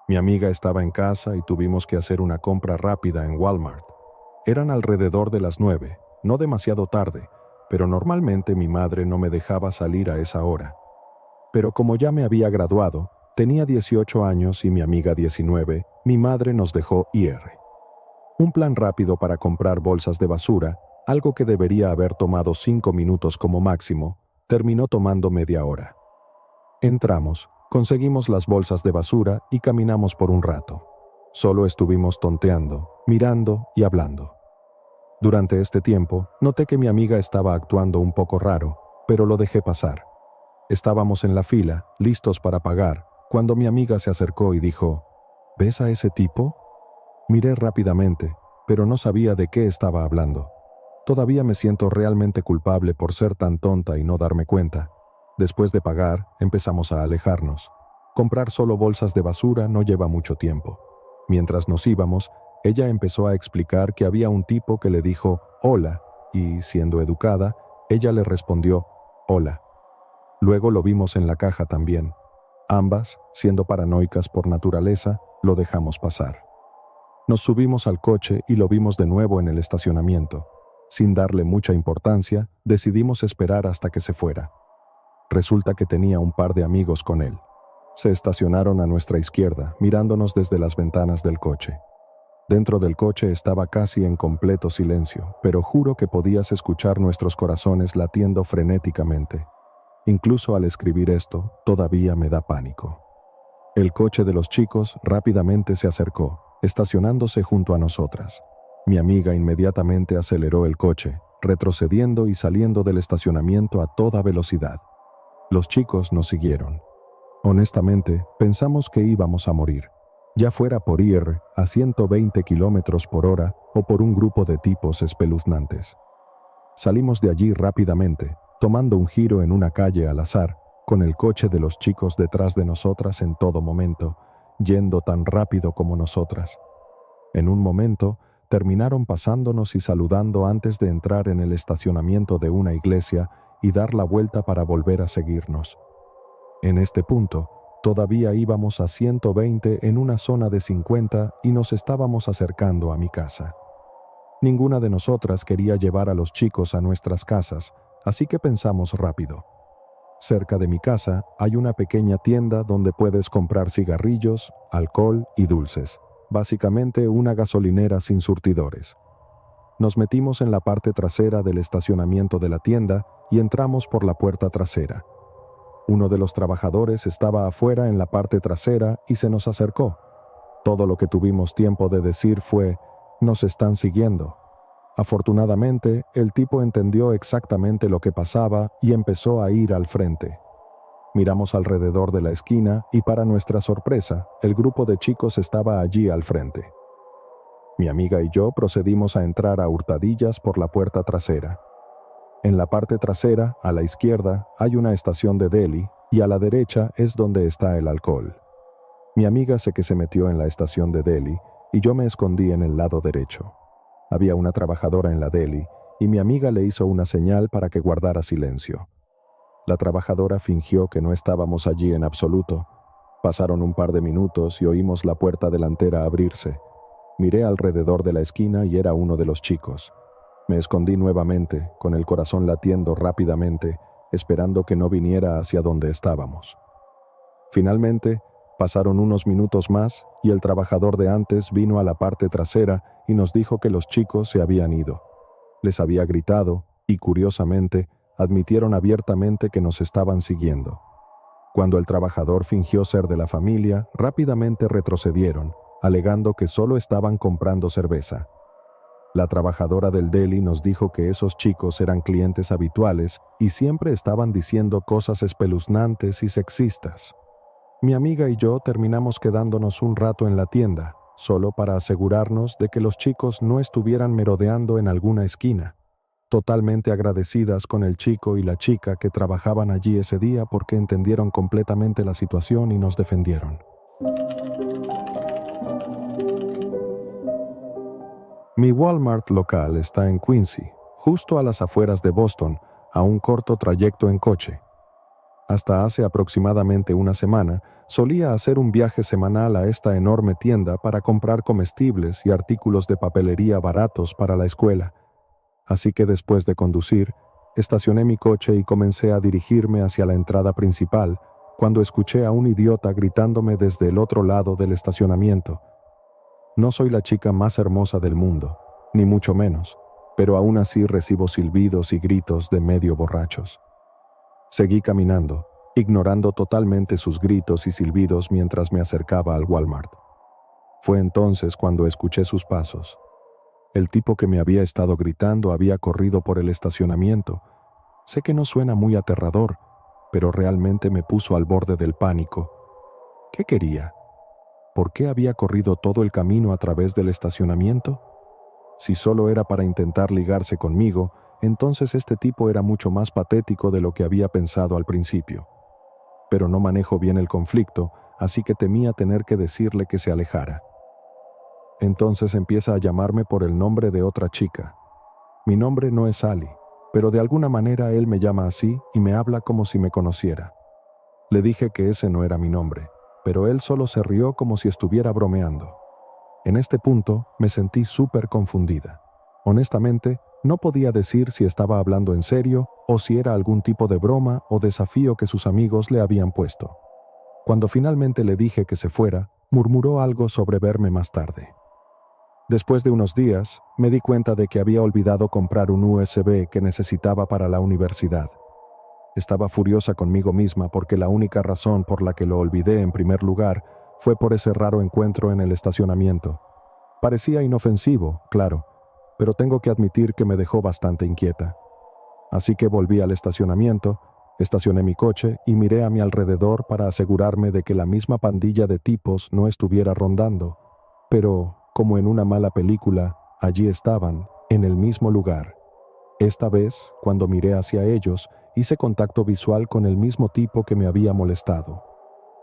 Mi amiga estaba en casa y tuvimos que hacer una compra rápida en Walmart. Eran alrededor de las 9, no demasiado tarde, pero normalmente mi madre no me dejaba salir a esa hora. Pero como ya me había graduado, tenía 18 años y mi amiga 19, mi madre nos dejó ir. Un plan rápido para comprar bolsas de basura, algo que debería haber tomado 5 minutos como máximo, terminó tomando media hora. Entramos, conseguimos las bolsas de basura y caminamos por un rato. Solo estuvimos tonteando, mirando y hablando. Durante este tiempo, noté que mi amiga estaba actuando un poco raro, pero lo dejé pasar. Estábamos en la fila, listos para pagar, cuando mi amiga se acercó y dijo, ¿ves a ese tipo? Miré rápidamente, pero no sabía de qué estaba hablando. Todavía me siento realmente culpable por ser tan tonta y no darme cuenta. Después de pagar, empezamos a alejarnos. Comprar solo bolsas de basura no lleva mucho tiempo. Mientras nos íbamos, Ella empezó a explicar que había un tipo que le dijo «hola» y, siendo educada, ella le respondió «hola». Luego lo vimos en la caja también. Ambas, siendo paranoicas por naturaleza, lo dejamos pasar. Nos subimos al coche y lo vimos de nuevo en el estacionamiento. Sin darle mucha importancia, decidimos esperar hasta que se fuera. Resulta que tenía un par de amigos con él. Se estacionaron a nuestra izquierda, mirándonos desde las ventanas del coche. Dentro del coche estaba casi en completo silencio, pero juro que podías escuchar nuestros corazones latiendo frenéticamente. Incluso al escribir esto, todavía me da pánico. El coche de los chicos rápidamente se acercó, estacionándose junto a nosotras. Mi amiga inmediatamente aceleró el coche, retrocediendo y saliendo del estacionamiento a toda velocidad. Los chicos nos siguieron. Honestamente, pensamos que íbamos a morir, ya fuera por ir a 120 kilómetros por hora o por un grupo de tipos espeluznantes. Salimos de allí rápidamente, tomando un giro en una calle al azar, con el coche de los chicos detrás de nosotras en todo momento, yendo tan rápido como nosotras. En un momento, terminaron pasándonos y saludando antes de entrar en el estacionamiento de una iglesia y dar la vuelta para volver a seguirnos. En este punto, todavía íbamos a 120 en una zona de 50 y nos estábamos acercando a mi casa. Ninguna de nosotras quería llevar a los chicos a nuestras casas, así que pensamos rápido. Cerca de mi casa hay una pequeña tienda donde puedes comprar cigarrillos, alcohol y dulces. Básicamente una gasolinera sin surtidores. Nos metimos en la parte trasera del estacionamiento de la tienda y entramos por la puerta trasera. Uno de los trabajadores estaba afuera en la parte trasera y se nos acercó. Todo lo que tuvimos tiempo de decir fue, «Nos están siguiendo». Afortunadamente, el tipo entendió exactamente lo que pasaba y empezó a ir al frente. Miramos alrededor de la esquina y para nuestra sorpresa, el grupo de chicos estaba allí al frente. Mi amiga y yo procedimos a entrar a hurtadillas por la puerta trasera. En la parte trasera, a la izquierda, hay una estación de deli y a la derecha es donde está el alcohol. Mi amiga sé que se metió en la estación de deli y yo me escondí en el lado derecho. Había una trabajadora en la deli y mi amiga le hizo una señal para que guardara silencio. La trabajadora fingió que no estábamos allí en absoluto. Pasaron un par de minutos y oímos la puerta delantera abrirse. Miré alrededor de la esquina y era uno de los chicos. Me escondí nuevamente, con el corazón latiendo rápidamente, esperando que no viniera hacia donde estábamos. Finalmente, pasaron unos minutos más y el trabajador de antes vino a la parte trasera y nos dijo que los chicos se habían ido. Les había gritado y, curiosamente, admitieron abiertamente que nos estaban siguiendo. Cuando el trabajador fingió ser de la familia, rápidamente retrocedieron, alegando que solo estaban comprando cerveza. La trabajadora del deli nos dijo que esos chicos eran clientes habituales y siempre estaban diciendo cosas espeluznantes y sexistas. Mi amiga y yo terminamos quedándonos un rato en la tienda, solo para asegurarnos de que los chicos no estuvieran merodeando en alguna esquina, totalmente agradecidas con el chico y la chica que trabajaban allí ese día porque entendieron completamente la situación y nos defendieron. Mi Walmart local está en Quincy, justo a las afueras de Boston, a un corto trayecto en coche. Hasta hace aproximadamente una semana, solía hacer un viaje semanal a esta enorme tienda para comprar comestibles y artículos de papelería baratos para la escuela. Así que después de conducir, estacioné mi coche y comencé a dirigirme hacia la entrada principal, cuando escuché a un idiota gritándome desde el otro lado del estacionamiento. No soy la chica más hermosa del mundo, ni mucho menos, pero aún así recibo silbidos y gritos de medio borrachos. Seguí caminando, ignorando totalmente sus gritos y silbidos mientras me acercaba al Walmart. Fue entonces cuando escuché sus pasos. El tipo que me había estado gritando había corrido por el estacionamiento. Sé que no suena muy aterrador, pero realmente me puso al borde del pánico. ¿Qué quería? ¿Por qué había corrido todo el camino a través del estacionamiento? Si solo era para intentar ligarse conmigo, entonces este tipo era mucho más patético de lo que había pensado al principio. Pero no manejo bien el conflicto, así que temía tener que decirle que se alejara. Entonces empieza a llamarme por el nombre de otra chica. Mi nombre no es Ali, pero de alguna manera él me llama así y me habla como si me conociera. Le dije que ese no era mi nombre, pero él solo se rió como si estuviera bromeando. En este punto me sentí súper confundida. Honestamente, no podía decir si estaba hablando en serio o si era algún tipo de broma o desafío que sus amigos le habían puesto. Cuando finalmente le dije que se fuera, murmuró algo sobre verme más tarde. Después de unos días, me di cuenta de que había olvidado comprar un USB que necesitaba para la universidad. Estaba furiosa conmigo misma porque la única razón por la que lo olvidé en primer lugar fue por ese raro encuentro en el estacionamiento. Parecía inofensivo, claro, pero tengo que admitir que me dejó bastante inquieta. Así que volví al estacionamiento, estacioné mi coche y miré a mi alrededor para asegurarme de que la misma pandilla de tipos no estuviera rondando. Pero, como en una mala película, allí estaban, en el mismo lugar. Esta vez, cuando miré hacia ellos, hice contacto visual con el mismo tipo que me había molestado.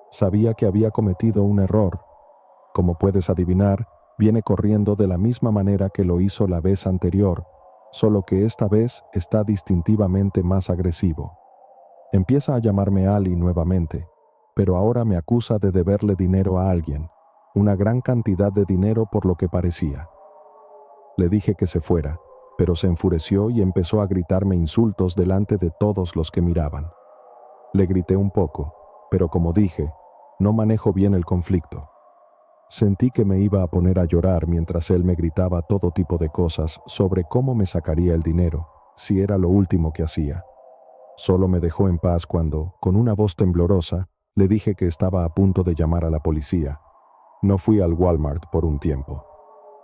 Sabía que había cometido un error. Como puedes adivinar, viene corriendo de la misma manera que lo hizo la vez anterior, solo que esta vez está distintivamente más agresivo. Empieza a llamarme Ali nuevamente, pero ahora me acusa de deberle dinero a alguien, una gran cantidad de dinero por lo que parecía. Le dije que se fuera, pero se enfureció y empezó a gritarme insultos delante de todos los que miraban. Le grité un poco, pero como dije, no manejo bien el conflicto. Sentí que me iba a poner a llorar mientras él me gritaba todo tipo de cosas sobre cómo me sacaría el dinero, si era lo último que hacía. Solo me dejó en paz cuando, con una voz temblorosa, le dije que estaba a punto de llamar a la policía. No fui al Walmart por un tiempo.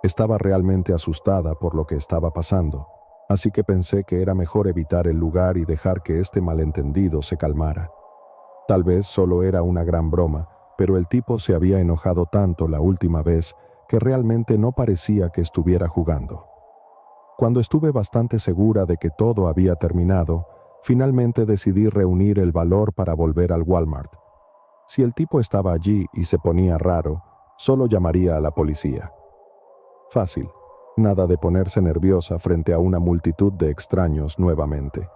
Estaba realmente asustada por lo que estaba pasando, así que pensé que era mejor evitar el lugar y dejar que este malentendido se calmara. Tal vez solo era una gran broma, pero el tipo se había enojado tanto la última vez que realmente no parecía que estuviera jugando. Cuando estuve bastante segura de que todo había terminado, finalmente decidí reunir el valor para volver al Walmart. Si el tipo estaba allí y se ponía raro, solo llamaría a la policía. Fácil, nada de ponerse nerviosa frente a una multitud de extraños nuevamente.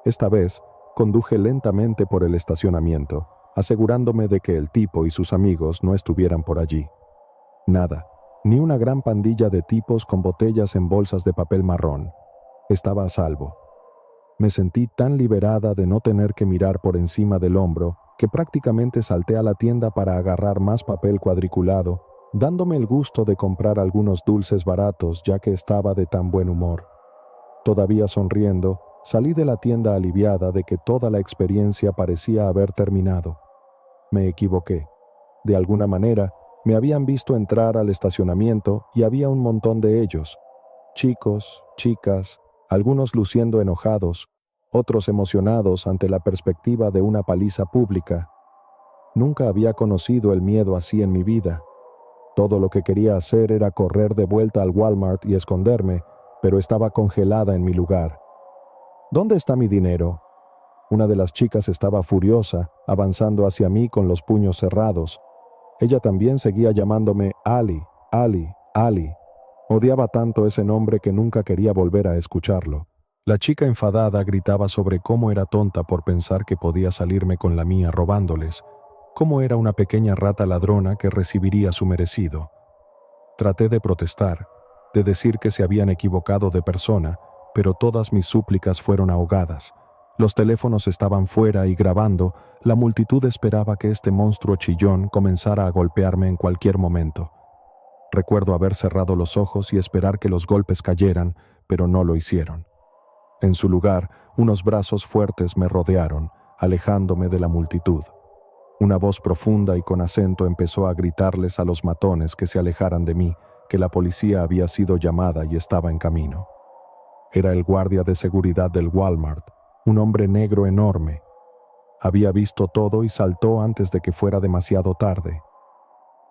Esta vez, conduje lentamente por el estacionamiento, asegurándome de que el tipo y sus amigos no estuvieran por allí. Nada, ni una gran pandilla de tipos con botellas en bolsas de papel marrón. Estaba a salvo. Me sentí tan liberada de no tener que mirar por encima del hombro que prácticamente salté a la tienda para agarrar más papel cuadriculado, dándome el gusto de comprar algunos dulces baratos ya que estaba de tan buen humor. Todavía sonriendo, salí de la tienda aliviada de que toda la experiencia parecía haber terminado. Me equivoqué. De alguna manera, me habían visto entrar al estacionamiento y había un montón de ellos. Chicos, chicas, algunos luciendo enojados, otros emocionados ante la perspectiva de una paliza pública. Nunca había conocido el miedo así en mi vida. Todo lo que quería hacer era correr de vuelta al Walmart y esconderme, pero estaba congelada en mi lugar. ¿Dónde está mi dinero? Una de las chicas estaba furiosa, avanzando hacia mí con los puños cerrados. Ella también seguía llamándome Ali, Ali, Ali. Odiaba tanto ese nombre que nunca quería volver a escucharlo. La chica enfadada gritaba sobre cómo era tonta por pensar que podía salirme con la mía robándoles, cómo era una pequeña rata ladrona que recibiría su merecido. Traté de protestar, de decir que se habían equivocado de persona, pero todas mis súplicas fueron ahogadas. Los teléfonos estaban fuera y grabando, la multitud esperaba que este monstruo chillón comenzara a golpearme en cualquier momento. Recuerdo haber cerrado los ojos y esperar que los golpes cayeran, pero no lo hicieron. En su lugar, unos brazos fuertes me rodearon, alejándome de la multitud. Una voz profunda y con acento empezó a gritarles a los matones que se alejaran de mí, que la policía había sido llamada y estaba en camino. Era el guardia de seguridad del Walmart, un hombre negro enorme. Había visto todo y saltó antes de que fuera demasiado tarde.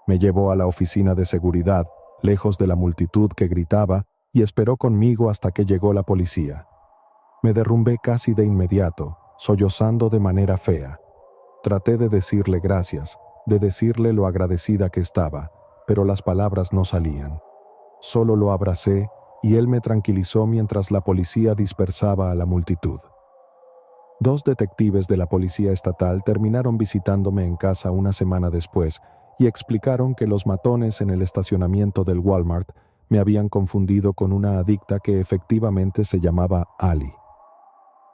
Me llevó a la oficina de seguridad, lejos de la multitud que gritaba, y esperó conmigo hasta que llegó la policía. Me derrumbé casi de inmediato, sollozando de manera fea. Traté de decirle gracias, de decirle lo agradecida que estaba, pero las palabras no salían. Solo lo abracé y él me tranquilizó mientras la policía dispersaba a la multitud. 2 detectives de la policía estatal terminaron visitándome en casa una semana después y explicaron que los matones en el estacionamiento del Walmart me habían confundido con una adicta que efectivamente se llamaba Ali.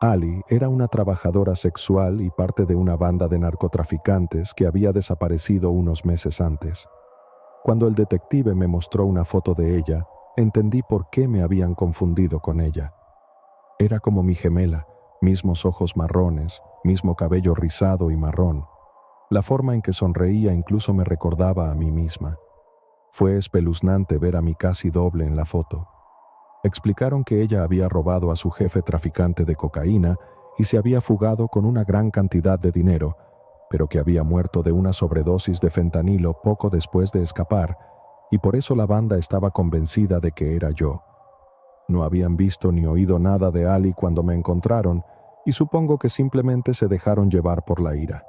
Ali era una trabajadora sexual y parte de una banda de narcotraficantes que había desaparecido unos meses antes. Cuando el detective me mostró una foto de ella, entendí por qué me habían confundido con ella. Era como mi gemela, mismos ojos marrones, mismo cabello rizado y marrón. La forma en que sonreía incluso me recordaba a mí misma. Fue espeluznante ver a mi casi doble en la foto. Explicaron que ella había robado a su jefe traficante de cocaína y se había fugado con una gran cantidad de dinero, pero que había muerto de una sobredosis de fentanilo poco después de escapar, y por eso la banda estaba convencida de que era yo. No habían visto ni oído nada de Ali cuando me encontraron, y supongo que simplemente se dejaron llevar por la ira.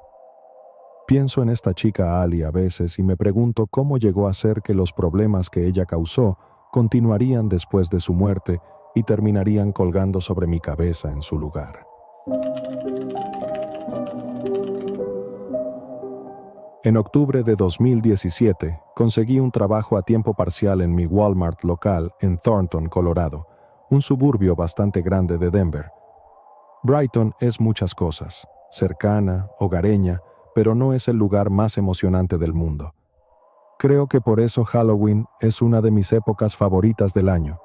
Pienso en esta chica Ali a veces y me pregunto cómo llegó a ser que los problemas que ella causó continuarían después de su muerte y terminarían colgando sobre mi cabeza en su lugar. En octubre de 2017, conseguí un trabajo a tiempo parcial en mi Walmart local en Thornton, Colorado, un suburbio bastante grande de Denver. Brighton es muchas cosas, cercana, hogareña, pero no es el lugar más emocionante del mundo. Creo que por eso Halloween es una de mis épocas favoritas del año.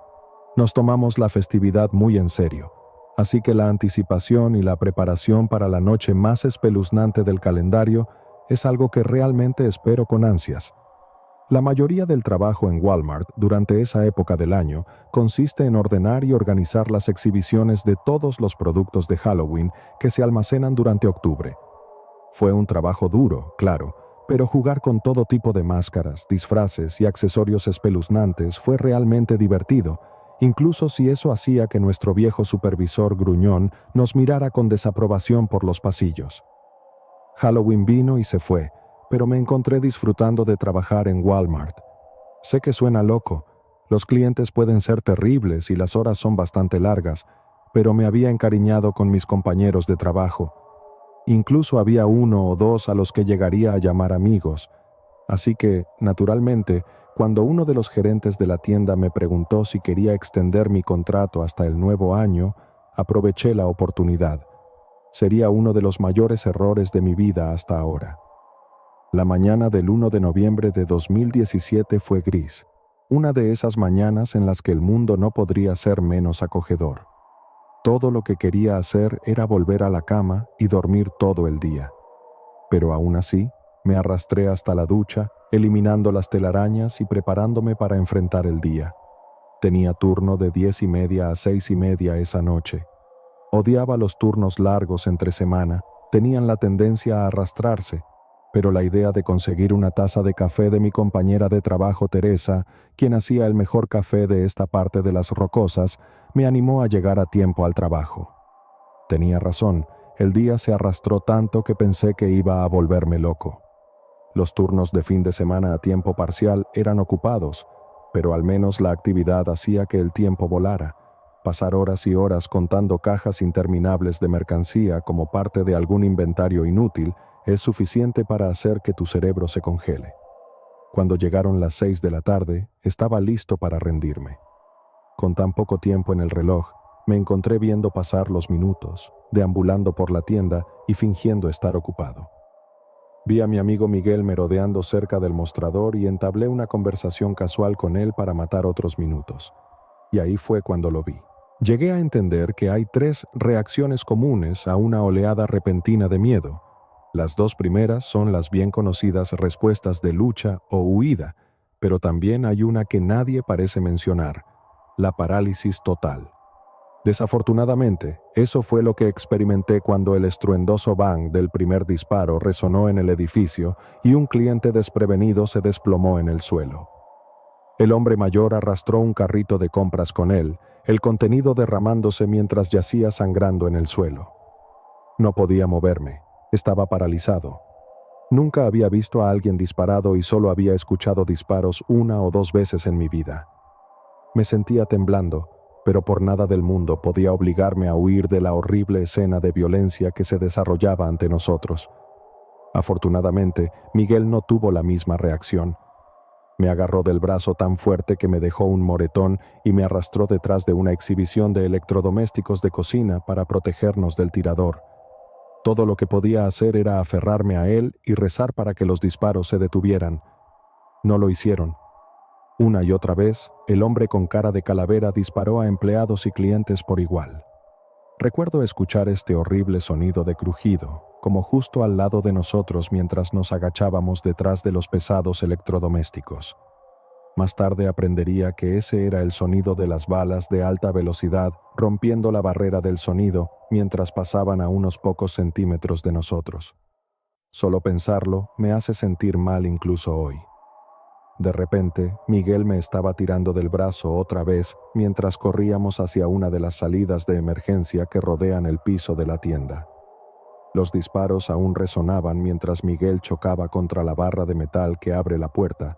Nos tomamos la festividad muy en serio, así que la anticipación y la preparación para la noche más espeluznante del calendario es algo que realmente espero con ansias. La mayoría del trabajo en Walmart durante esa época del año consiste en ordenar y organizar las exhibiciones de todos los productos de Halloween que se almacenan durante octubre. Fue un trabajo duro, claro, pero jugar con todo tipo de máscaras, disfraces y accesorios espeluznantes fue realmente divertido, incluso si eso hacía que nuestro viejo supervisor gruñón nos mirara con desaprobación por los pasillos. Halloween vino y se fue, pero me encontré disfrutando de trabajar en Walmart. Sé que suena loco, los clientes pueden ser terribles y las horas son bastante largas, pero me había encariñado con mis compañeros de trabajo. Incluso había 1 o 2 a los que llegaría a llamar amigos. Así que, naturalmente, cuando uno de los gerentes de la tienda me preguntó si quería extender mi contrato hasta el nuevo año, aproveché la oportunidad. Sería uno de los mayores errores de mi vida hasta ahora. La mañana del 1 de noviembre de 2017 fue gris, una de esas mañanas en las que el mundo no podría ser menos acogedor. Todo lo que quería hacer era volver a la cama y dormir todo el día. Pero aún así, me arrastré hasta la ducha, eliminando las telarañas y preparándome para enfrentar el día. Tenía turno de 10:30 a 6:30 esa noche. Odiaba los turnos largos entre semana, tenían la tendencia a arrastrarse, pero la idea de conseguir una taza de café de mi compañera de trabajo Teresa, quien hacía el mejor café de esta parte de las Rocosas, me animó a llegar a tiempo al trabajo. Tenía razón, el día se arrastró tanto que pensé que iba a volverme loco. Los turnos de fin de semana a tiempo parcial eran ocupados, pero al menos la actividad hacía que el tiempo volara. Pasar horas y horas contando cajas interminables de mercancía como parte de algún inventario inútil es suficiente para hacer que tu cerebro se congele. Cuando llegaron las 6 de la tarde, estaba listo para rendirme. Con tan poco tiempo en el reloj, me encontré viendo pasar los minutos, deambulando por la tienda y fingiendo estar ocupado. Vi a mi amigo Miguel merodeando cerca del mostrador y entablé una conversación casual con él para matar otros minutos. Y ahí fue cuando lo vi. Llegué a entender que hay 3 reacciones comunes a una oleada repentina de miedo. Las 2 primeras son las bien conocidas respuestas de lucha o huida, pero también hay una que nadie parece mencionar: la parálisis total. Desafortunadamente, eso fue lo que experimenté cuando el estruendoso bang del primer disparo resonó en el edificio y un cliente desprevenido se desplomó en el suelo. El hombre mayor arrastró un carrito de compras con él, el contenido derramándose mientras yacía sangrando en el suelo. No podía moverme, estaba paralizado. Nunca había visto a alguien disparado y solo había escuchado disparos 1 o 2 veces en mi vida. Me sentía temblando, pero por nada del mundo podía obligarme a huir de la horrible escena de violencia que se desarrollaba ante nosotros. Afortunadamente, Miguel no tuvo la misma reacción. Me agarró del brazo tan fuerte que me dejó un moretón y me arrastró detrás de una exhibición de electrodomésticos de cocina para protegernos del tirador. Todo lo que podía hacer era aferrarme a él y rezar para que los disparos se detuvieran. No lo hicieron. Una y otra vez, el hombre con cara de calavera disparó a empleados y clientes por igual. Recuerdo escuchar este horrible sonido de crujido, como justo al lado de nosotros mientras nos agachábamos detrás de los pesados electrodomésticos. Más tarde aprendería que ese era el sonido de las balas de alta velocidad rompiendo la barrera del sonido mientras pasaban a unos pocos centímetros de nosotros. Solo pensarlo me hace sentir mal incluso hoy. De repente, Miguel me estaba tirando del brazo otra vez mientras corríamos hacia una de las salidas de emergencia que rodean el piso de la tienda. Los disparos aún resonaban mientras Miguel chocaba contra la barra de metal que abre la puerta.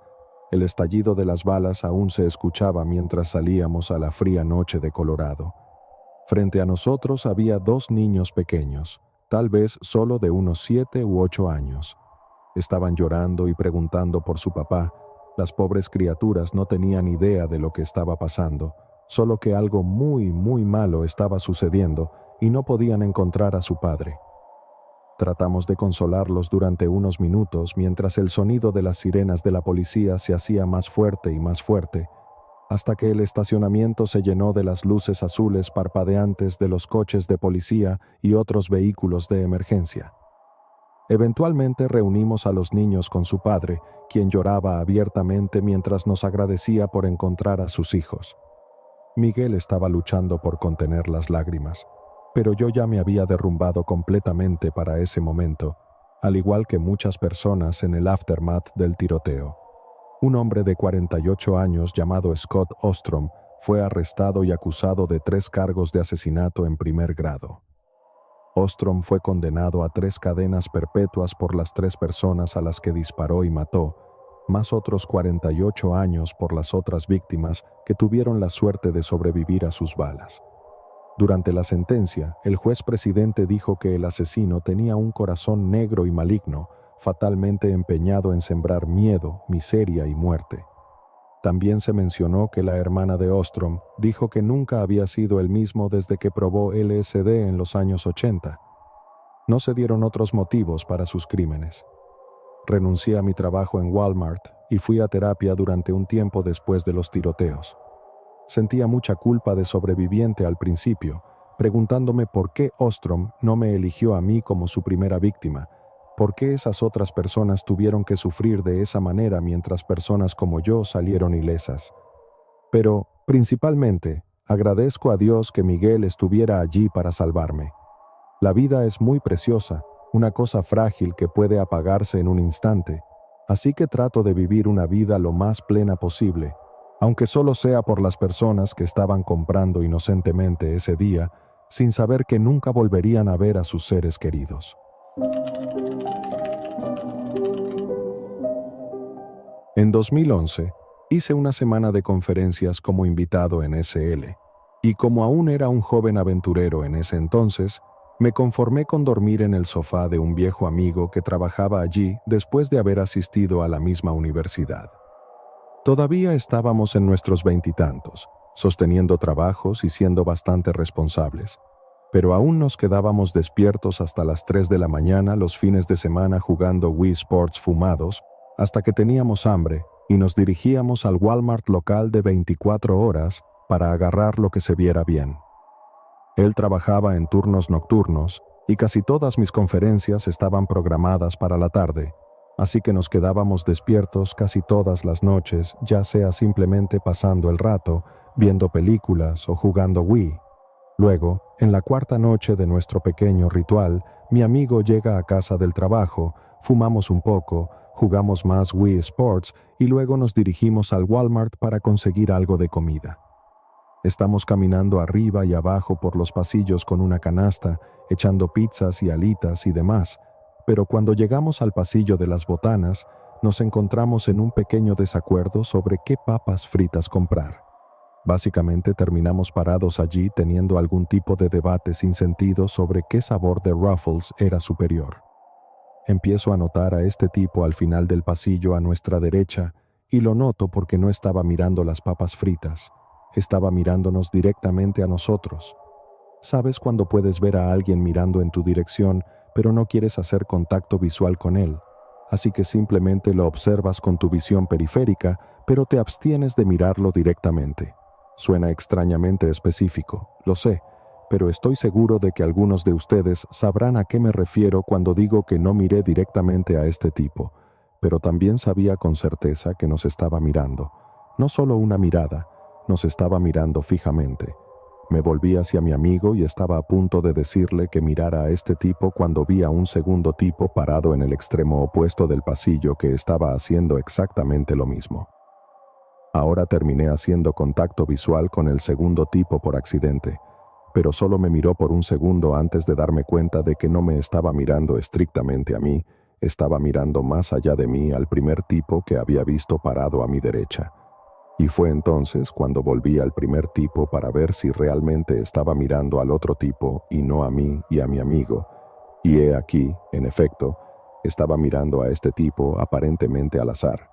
El estallido de las balas aún se escuchaba mientras salíamos a la fría noche de Colorado. Frente a nosotros había 2 niños pequeños, tal vez solo de unos 7 u 8 años. Estaban llorando y preguntando por su papá. Las pobres criaturas no tenían idea de lo que estaba pasando, solo que algo muy, muy malo estaba sucediendo y no podían encontrar a su padre. Tratamos de consolarlos durante unos minutos mientras el sonido de las sirenas de la policía se hacía más fuerte y más fuerte, hasta que el estacionamiento se llenó de las luces azules parpadeantes de los coches de policía y otros vehículos de emergencia. Eventualmente reunimos a los niños con su padre, quien lloraba abiertamente mientras nos agradecía por encontrar a sus hijos. Miguel estaba luchando por contener las lágrimas, pero yo ya me había derrumbado completamente para ese momento, al igual que muchas personas en el aftermath del tiroteo. Un hombre de 48 años llamado Scott Ostrom fue arrestado y acusado de 3 cargos de asesinato en primer grado. Ostrom fue condenado a 3 cadenas perpetuas por las 3 personas a las que disparó y mató, más otros 48 años por las otras víctimas que tuvieron la suerte de sobrevivir a sus balas. Durante la sentencia, el juez presidente dijo que el asesino tenía un corazón negro y maligno, fatalmente empeñado en sembrar miedo, miseria y muerte. También se mencionó que la hermana de Ostrom dijo que nunca había sido el mismo desde que probó LSD en los años 80. No se dieron otros motivos para sus crímenes. Renuncié a mi trabajo en Walmart y fui a terapia durante un tiempo después de los tiroteos. Sentía mucha culpa de sobreviviente al principio, preguntándome por qué Ostrom no me eligió a mí como su primera víctima. ¿Por qué esas otras personas tuvieron que sufrir de esa manera mientras personas como yo salieron ilesas? Pero, principalmente, agradezco a Dios que Miguel estuviera allí para salvarme. La vida es muy preciosa, una cosa frágil que puede apagarse en un instante, así que trato de vivir una vida lo más plena posible, aunque solo sea por las personas que estaban comprando inocentemente ese día, sin saber que nunca volverían a ver a sus seres queridos. En 2011, hice una semana de conferencias como invitado en SL, y como aún era un joven aventurero en ese entonces, me conformé con dormir en el sofá de un viejo amigo que trabajaba allí después de haber asistido a la misma universidad. Todavía estábamos en nuestros veintitantos, sosteniendo trabajos y siendo bastante responsables, pero aún nos quedábamos despiertos hasta las 3 de la mañana los fines de semana jugando Wii Sports fumados, hasta que teníamos hambre y nos dirigíamos al Walmart local de 24 horas para agarrar lo que se viera bien. Él trabajaba en turnos nocturnos y casi todas mis conferencias estaban programadas para la tarde, así que nos quedábamos despiertos casi todas las noches, ya sea simplemente pasando el rato, viendo películas o jugando Wii. Luego, en la 4ª noche de nuestro pequeño ritual, mi amigo llega a casa del trabajo, fumamos un poco, jugamos más Wii Sports y luego nos dirigimos al Walmart para conseguir algo de comida. Estamos caminando arriba y abajo por los pasillos con una canasta, echando pizzas y alitas y demás, pero cuando llegamos al pasillo de las botanas, nos encontramos en un pequeño desacuerdo sobre qué papas fritas comprar. Básicamente terminamos parados allí teniendo algún tipo de debate sin sentido sobre qué sabor de Ruffles era superior. Empiezo a notar a este tipo al final del pasillo a nuestra derecha y lo noto porque no estaba mirando las papas fritas, estaba mirándonos directamente a nosotros. ¿Sabes cuando puedes ver a alguien mirando en tu dirección, pero no quieres hacer contacto visual con él? Así que simplemente lo observas con tu visión periférica, pero te abstienes de mirarlo directamente. Suena extrañamente específico, lo sé, pero estoy seguro de que algunos de ustedes sabrán a qué me refiero cuando digo que no miré directamente a este tipo, pero también sabía con certeza que nos estaba mirando. No solo una mirada, nos estaba mirando fijamente. Me volví hacia mi amigo y estaba a punto de decirle que mirara a este tipo cuando vi a un segundo tipo parado en el extremo opuesto del pasillo que estaba haciendo exactamente lo mismo. Ahora terminé haciendo contacto visual con el segundo tipo por accidente, pero solo me miró por un segundo antes de darme cuenta de que no me estaba mirando estrictamente a mí, estaba mirando más allá de mí al primer tipo que había visto parado a mi derecha. Y fue entonces cuando volví al primer tipo para ver si realmente estaba mirando al otro tipo y no a mí y a mi amigo. Y he aquí, en efecto, estaba mirando a este tipo aparentemente al azar.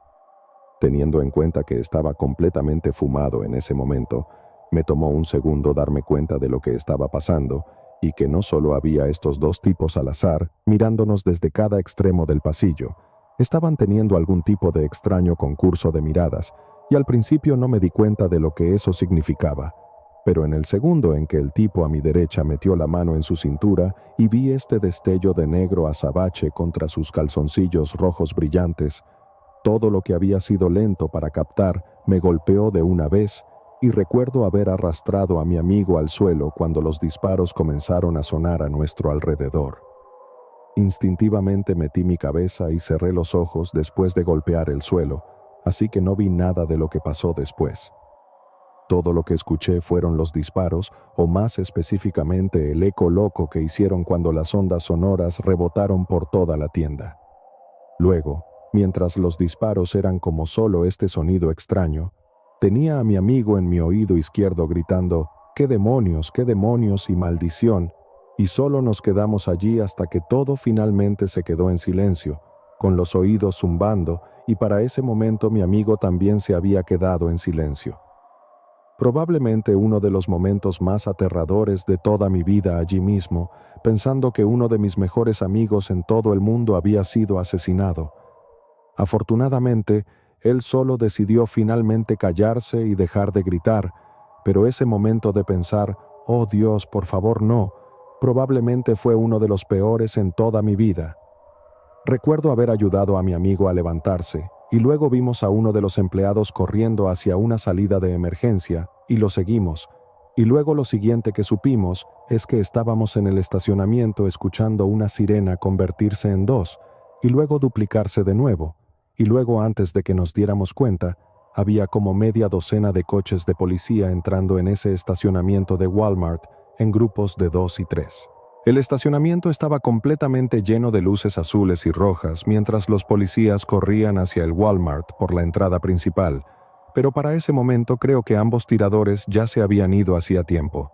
Teniendo en cuenta que estaba completamente fumado en ese momento, me tomó un segundo darme cuenta de lo que estaba pasando y que no solo había estos dos tipos al azar mirándonos desde cada extremo del pasillo, estaban teniendo algún tipo de extraño concurso de miradas, y al principio no me di cuenta de lo que eso significaba. Pero en el segundo en que el tipo a mi derecha metió la mano en su cintura y vi este destello de negro azabache contra sus calzoncillos rojos brillantes, todo lo que había sido lento para captar me golpeó de una vez y recuerdo haber arrastrado a mi amigo al suelo cuando los disparos comenzaron a sonar a nuestro alrededor. Instintivamente metí mi cabeza y cerré los ojos después de golpear el suelo, así que no vi nada de lo que pasó después. Todo lo que escuché fueron los disparos, o más específicamente el eco loco que hicieron cuando las ondas sonoras rebotaron por toda la tienda. Luego, mientras los disparos eran como solo este sonido extraño, tenía a mi amigo en mi oído izquierdo gritando, qué demonios y maldición!", y solo nos quedamos allí hasta que todo finalmente se quedó en silencio, con los oídos zumbando, y para ese momento mi amigo también se había quedado en silencio. Probablemente uno de los momentos más aterradores de toda mi vida allí mismo, pensando que uno de mis mejores amigos en todo el mundo había sido asesinado. Afortunadamente, él solo decidió finalmente callarse y dejar de gritar, pero ese momento de pensar, «Oh Dios, por favor no», probablemente fue uno de los peores en toda mi vida. Recuerdo haber ayudado a mi amigo a levantarse, y luego vimos a uno de los empleados corriendo hacia una salida de emergencia, y lo seguimos, y luego lo siguiente que supimos es que estábamos en el estacionamiento escuchando una sirena convertirse en dos, y luego duplicarse de nuevo, y luego antes de que nos diéramos cuenta, había como media docena de coches de policía entrando en ese estacionamiento de Walmart en grupos de 2 y 3. El estacionamiento estaba completamente lleno de luces azules y rojas mientras los policías corrían hacia el Walmart por la entrada principal, pero para ese momento creo que ambos tiradores ya se habían ido hacía tiempo.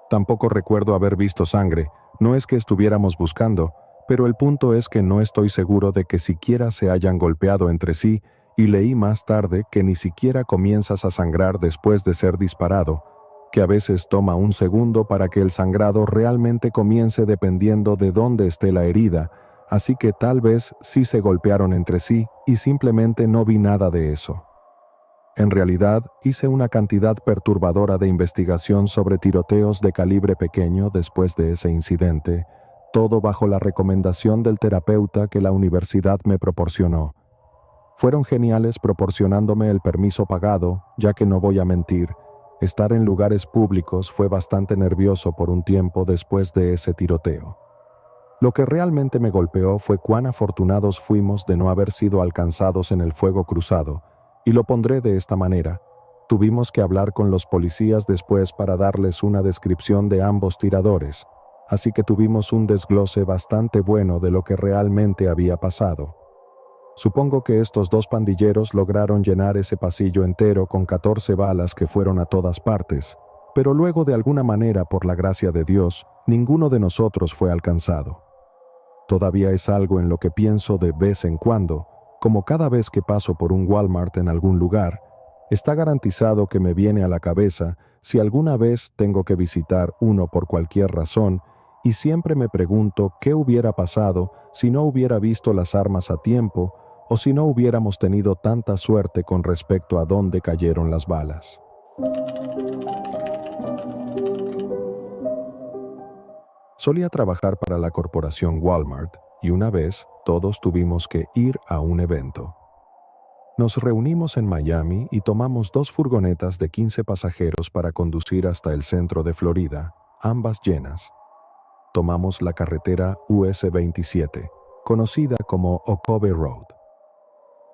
Tampoco recuerdo haber visto sangre, no es que estuviéramos buscando, pero el punto es que no estoy seguro de que siquiera se hayan golpeado entre sí, y leí más tarde que ni siquiera comienzas a sangrar después de ser disparado, que a veces toma un segundo para que el sangrado realmente comience dependiendo de dónde esté la herida, así que tal vez sí se golpearon entre sí y simplemente no vi nada de eso. En realidad, hice una cantidad perturbadora de investigación sobre tiroteos de calibre pequeño después de ese incidente, todo bajo la recomendación del terapeuta que la universidad me proporcionó. Fueron geniales proporcionándome el permiso pagado, ya que no voy a mentir, estar en lugares públicos fue bastante nervioso por un tiempo después de ese tiroteo. Lo que realmente me golpeó fue cuán afortunados fuimos de no haber sido alcanzados en el fuego cruzado, y lo pondré de esta manera. Tuvimos que hablar con los policías después para darles una descripción de ambos tiradores, así que tuvimos un desglose bastante bueno de lo que realmente había pasado. Supongo que estos dos pandilleros lograron llenar ese pasillo entero con 14 balas que fueron a todas partes, pero luego de alguna manera, por la gracia de Dios, ninguno de nosotros fue alcanzado. Todavía es algo en lo que pienso de vez en cuando, como cada vez que paso por un Walmart en algún lugar. Está garantizado que me viene a la cabeza si alguna vez tengo que visitar uno por cualquier razón, y siempre me pregunto qué hubiera pasado si no hubiera visto las armas a tiempo o si no hubiéramos tenido tanta suerte con respecto a dónde cayeron las balas. Solía trabajar para la corporación Walmart y una vez todos tuvimos que ir a un evento. Nos reunimos en Miami y tomamos 2 furgonetas de 15 pasajeros para conducir hasta el centro de Florida, ambas llenas. Tomamos la carretera US 27, conocida como Ocobe Road.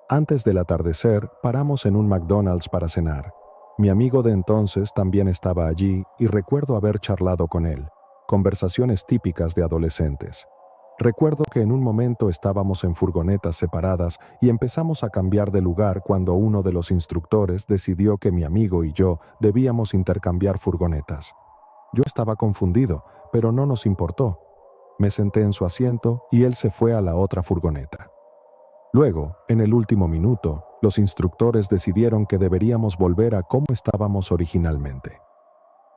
Antes del atardecer, paramos en un McDonald's para cenar. Mi amigo de entonces también estaba allí y recuerdo haber charlado con él, conversaciones típicas de adolescentes. Recuerdo que en un momento estábamos en furgonetas separadas y empezamos a cambiar de lugar cuando uno de los instructores decidió que mi amigo y yo debíamos intercambiar furgonetas. Yo estaba confundido, pero no nos importó. Me senté en su asiento y él se fue a la otra furgoneta. Luego, en el último minuto, los instructores decidieron que deberíamos volver a cómo estábamos originalmente.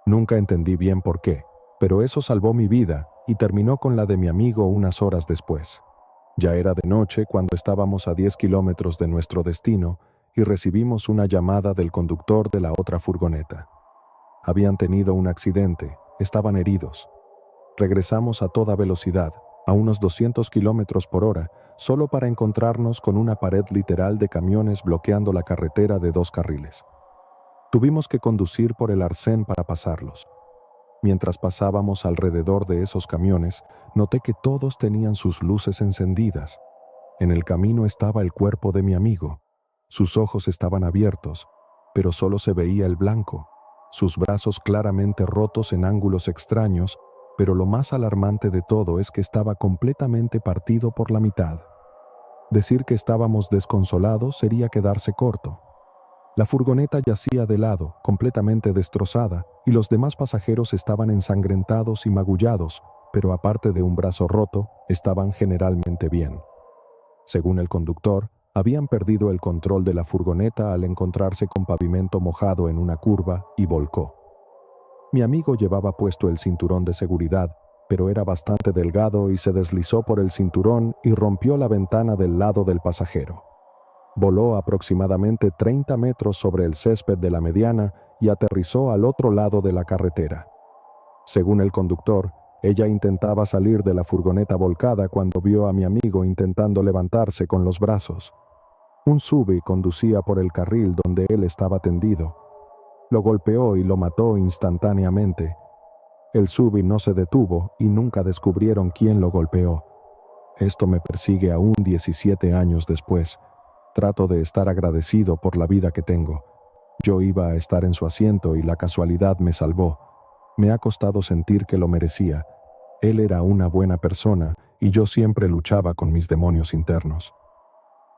Nunca entendí bien por qué, pero eso salvó mi vida y terminó con la de mi amigo unas horas después. Ya era de noche cuando estábamos a 10 kilómetros de nuestro destino y recibimos una llamada del conductor de la otra furgoneta. Habían tenido un accidente, estaban heridos. Regresamos a toda velocidad, a unos 200 kilómetros por hora, solo para encontrarnos con una pared literal de camiones bloqueando la carretera de 2 carriles. Tuvimos que conducir por el arcén para pasarlos. Mientras pasábamos alrededor de esos camiones, noté que todos tenían sus luces encendidas. En el camino estaba el cuerpo de mi amigo. Sus ojos estaban abiertos, pero solo se veía el blanco, sus brazos claramente rotos en ángulos extraños, pero lo más alarmante de todo es que estaba completamente partido por la mitad. Decir que estábamos desconsolados sería quedarse corto. La furgoneta yacía de lado, completamente destrozada, y los demás pasajeros estaban ensangrentados y magullados, pero aparte de un brazo roto, estaban generalmente bien. Según el conductor, habían perdido el control de la furgoneta al encontrarse con pavimento mojado en una curva y volcó. Mi amigo llevaba puesto el cinturón de seguridad, pero era bastante delgado y se deslizó por el cinturón y rompió la ventana del lado del pasajero. Voló aproximadamente 30 metros sobre el césped de la mediana y aterrizó al otro lado de la carretera. Según el conductor, ella intentaba salir de la furgoneta volcada cuando vio a mi amigo intentando levantarse con los brazos. Un SUV conducía por el carril donde él estaba tendido. Lo golpeó y lo mató instantáneamente. El SUV no se detuvo y nunca descubrieron quién lo golpeó. Esto me persigue aún 17 años después. Trato de estar agradecido por la vida que tengo. Yo iba a estar en su asiento y la casualidad me salvó. Me ha costado sentir que lo merecía. Él era una buena persona y yo siempre luchaba con mis demonios internos.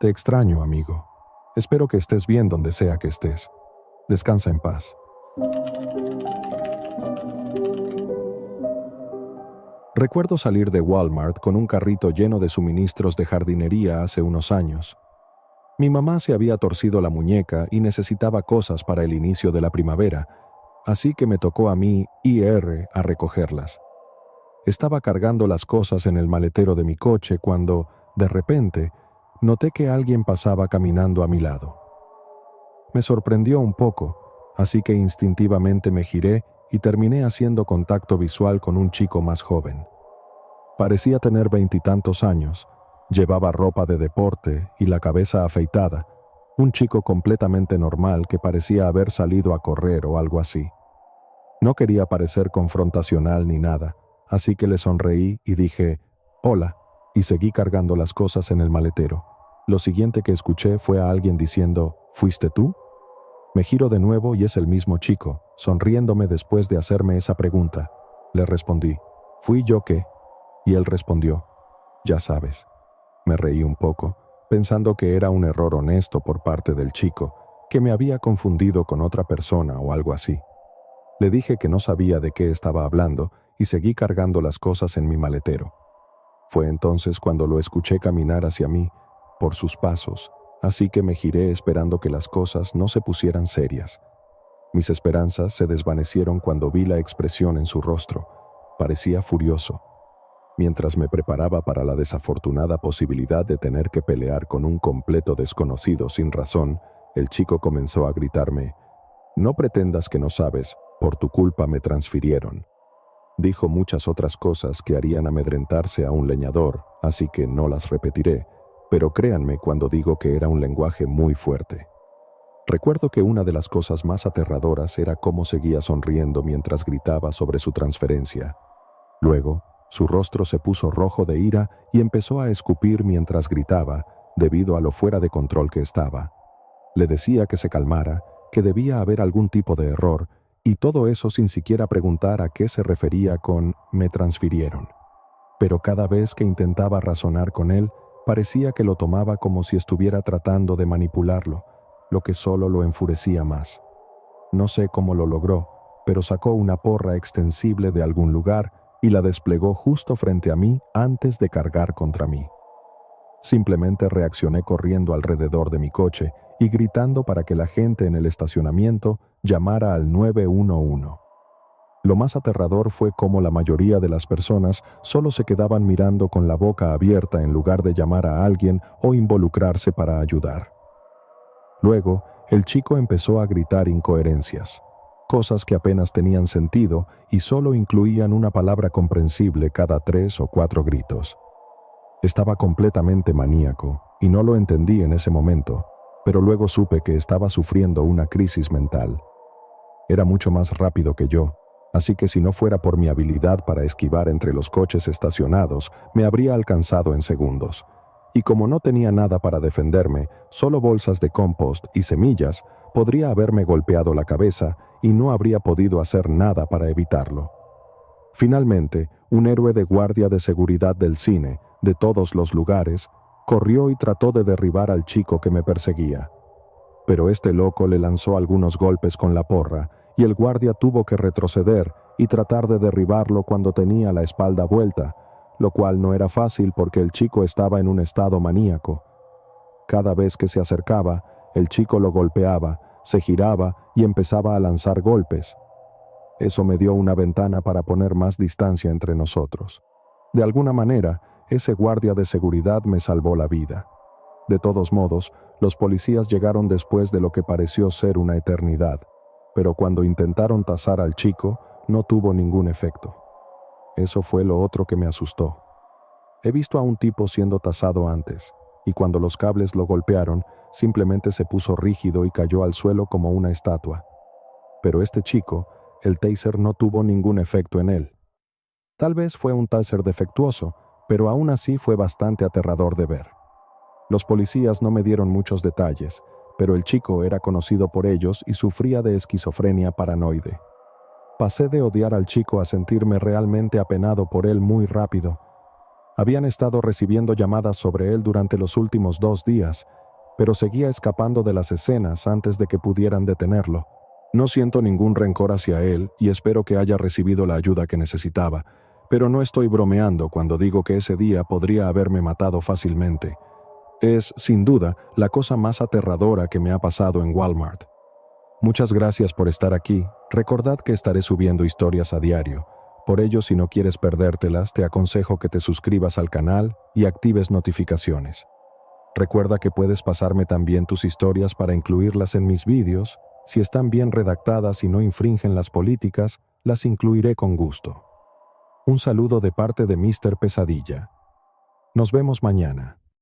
Te extraño, amigo. Espero que estés bien donde sea que estés. Descansa en paz. Recuerdo salir de Walmart con un carrito lleno de suministros de jardinería hace unos años. Mi mamá se había torcido la muñeca y necesitaba cosas para el inicio de la primavera, así que me tocó a mí ir a recogerlas. Estaba cargando las cosas en el maletero de mi coche cuando, de repente, noté que alguien pasaba caminando a mi lado. Me sorprendió un poco, así que instintivamente me giré y terminé haciendo contacto visual con un chico más joven. Parecía tener 20 y tantos años, llevaba ropa de deporte y la cabeza afeitada, un chico completamente normal que parecía haber salido a correr o algo así. No quería parecer confrontacional ni nada, así que le sonreí y dije, «Hola», y seguí cargando las cosas en el maletero. Lo siguiente que escuché fue a alguien diciendo, «¿Fuiste tú?». Me giro de nuevo y es el mismo chico, sonriéndome después de hacerme esa pregunta. Le respondí, «¿Fui yo qué?». Y él respondió: «Ya sabes». Me reí un poco, pensando que era un error honesto por parte del chico, que me había confundido con otra persona o algo así. Le dije que no sabía de qué estaba hablando y seguí cargando las cosas en mi maletero. Fue entonces cuando lo escuché caminar hacia mí, por sus pasos, así que me giré esperando que las cosas no se pusieran serias. Mis esperanzas se desvanecieron cuando vi la expresión en su rostro. Parecía furioso. Mientras me preparaba para la desafortunada posibilidad de tener que pelear con un completo desconocido sin razón, el chico comenzó a gritarme: «No pretendas que no sabes, por tu culpa me transfirieron». Dijo muchas otras cosas que harían amedrentarse a un leñador, así que no las repetiré, pero créanme cuando digo que era un lenguaje muy fuerte. Recuerdo que una de las cosas más aterradoras era cómo seguía sonriendo mientras gritaba sobre su transferencia. Luego, su rostro se puso rojo de ira y empezó a escupir mientras gritaba, debido a lo fuera de control que estaba. Le decía que se calmara, que debía haber algún tipo de error, y todo eso sin siquiera preguntar a qué se refería con «me transfirieron». Pero cada vez que intentaba razonar con él, parecía que lo tomaba como si estuviera tratando de manipularlo, lo que solo lo enfurecía más. No sé cómo lo logró, pero sacó una porra extensible de algún lugar y la desplegó justo frente a mí antes de cargar contra mí. Simplemente reaccioné corriendo alrededor de mi coche y gritando para que la gente en el estacionamiento llamara al 911. Lo más aterrador fue cómo la mayoría de las personas solo se quedaban mirando con la boca abierta en lugar de llamar a alguien o involucrarse para ayudar. Luego, el chico empezó a gritar incoherencias, cosas que apenas tenían sentido y solo incluían una palabra comprensible cada 3 o 4 gritos. Estaba completamente maníaco y no lo entendí en ese momento, pero luego supe que estaba sufriendo una crisis mental. Era mucho más rápido que yo, así que si no fuera por mi habilidad para esquivar entre los coches estacionados, me habría alcanzado en segundos. Y como no tenía nada para defenderme, solo bolsas de compost y semillas, podría haberme golpeado la cabeza y no habría podido hacer nada para evitarlo. Finalmente, un héroe de guardia de seguridad del cine, de todos los lugares, corrió y trató de derribar al chico que me perseguía. Pero este loco le lanzó algunos golpes con la porra y el guardia tuvo que retroceder y tratar de derribarlo cuando tenía la espalda vuelta, lo cual no era fácil porque el chico estaba en un estado maníaco. Cada vez que se acercaba, el chico lo golpeaba, se giraba y empezaba a lanzar golpes. Eso me dio una ventana para poner más distancia entre nosotros. De alguna manera, ese guardia de seguridad me salvó la vida. De todos modos, los policías llegaron después de lo que pareció ser una eternidad, pero cuando intentaron tasar al chico, no tuvo ningún efecto. Eso fue lo otro que me asustó. He visto a un tipo siendo tasado antes, y cuando los cables lo golpearon, simplemente se puso rígido y cayó al suelo como una estatua. Pero este chico, el taser no tuvo ningún efecto en él. Tal vez fue un taser defectuoso, pero aún así fue bastante aterrador de ver. Los policías no me dieron muchos detalles, pero el chico era conocido por ellos y sufría de esquizofrenia paranoide. Pasé de odiar al chico a sentirme realmente apenado por él muy rápido. Habían estado recibiendo llamadas sobre él durante los últimos 2 días, pero seguía escapando de las escenas antes de que pudieran detenerlo. No siento ningún rencor hacia él y espero que haya recibido la ayuda que necesitaba, pero no estoy bromeando cuando digo que ese día podría haberme matado fácilmente. Es, sin duda, la cosa más aterradora que me ha pasado en Walmart. Muchas gracias por estar aquí. Recordad que estaré subiendo historias a diario. Por ello, si no quieres perdértelas, te aconsejo que te suscribas al canal y actives notificaciones. Recuerda que puedes pasarme también tus historias para incluirlas en mis vídeos. Si están bien redactadas y no infringen las políticas, las incluiré con gusto. Un saludo de parte de Mr. Pesadilla. Nos vemos mañana.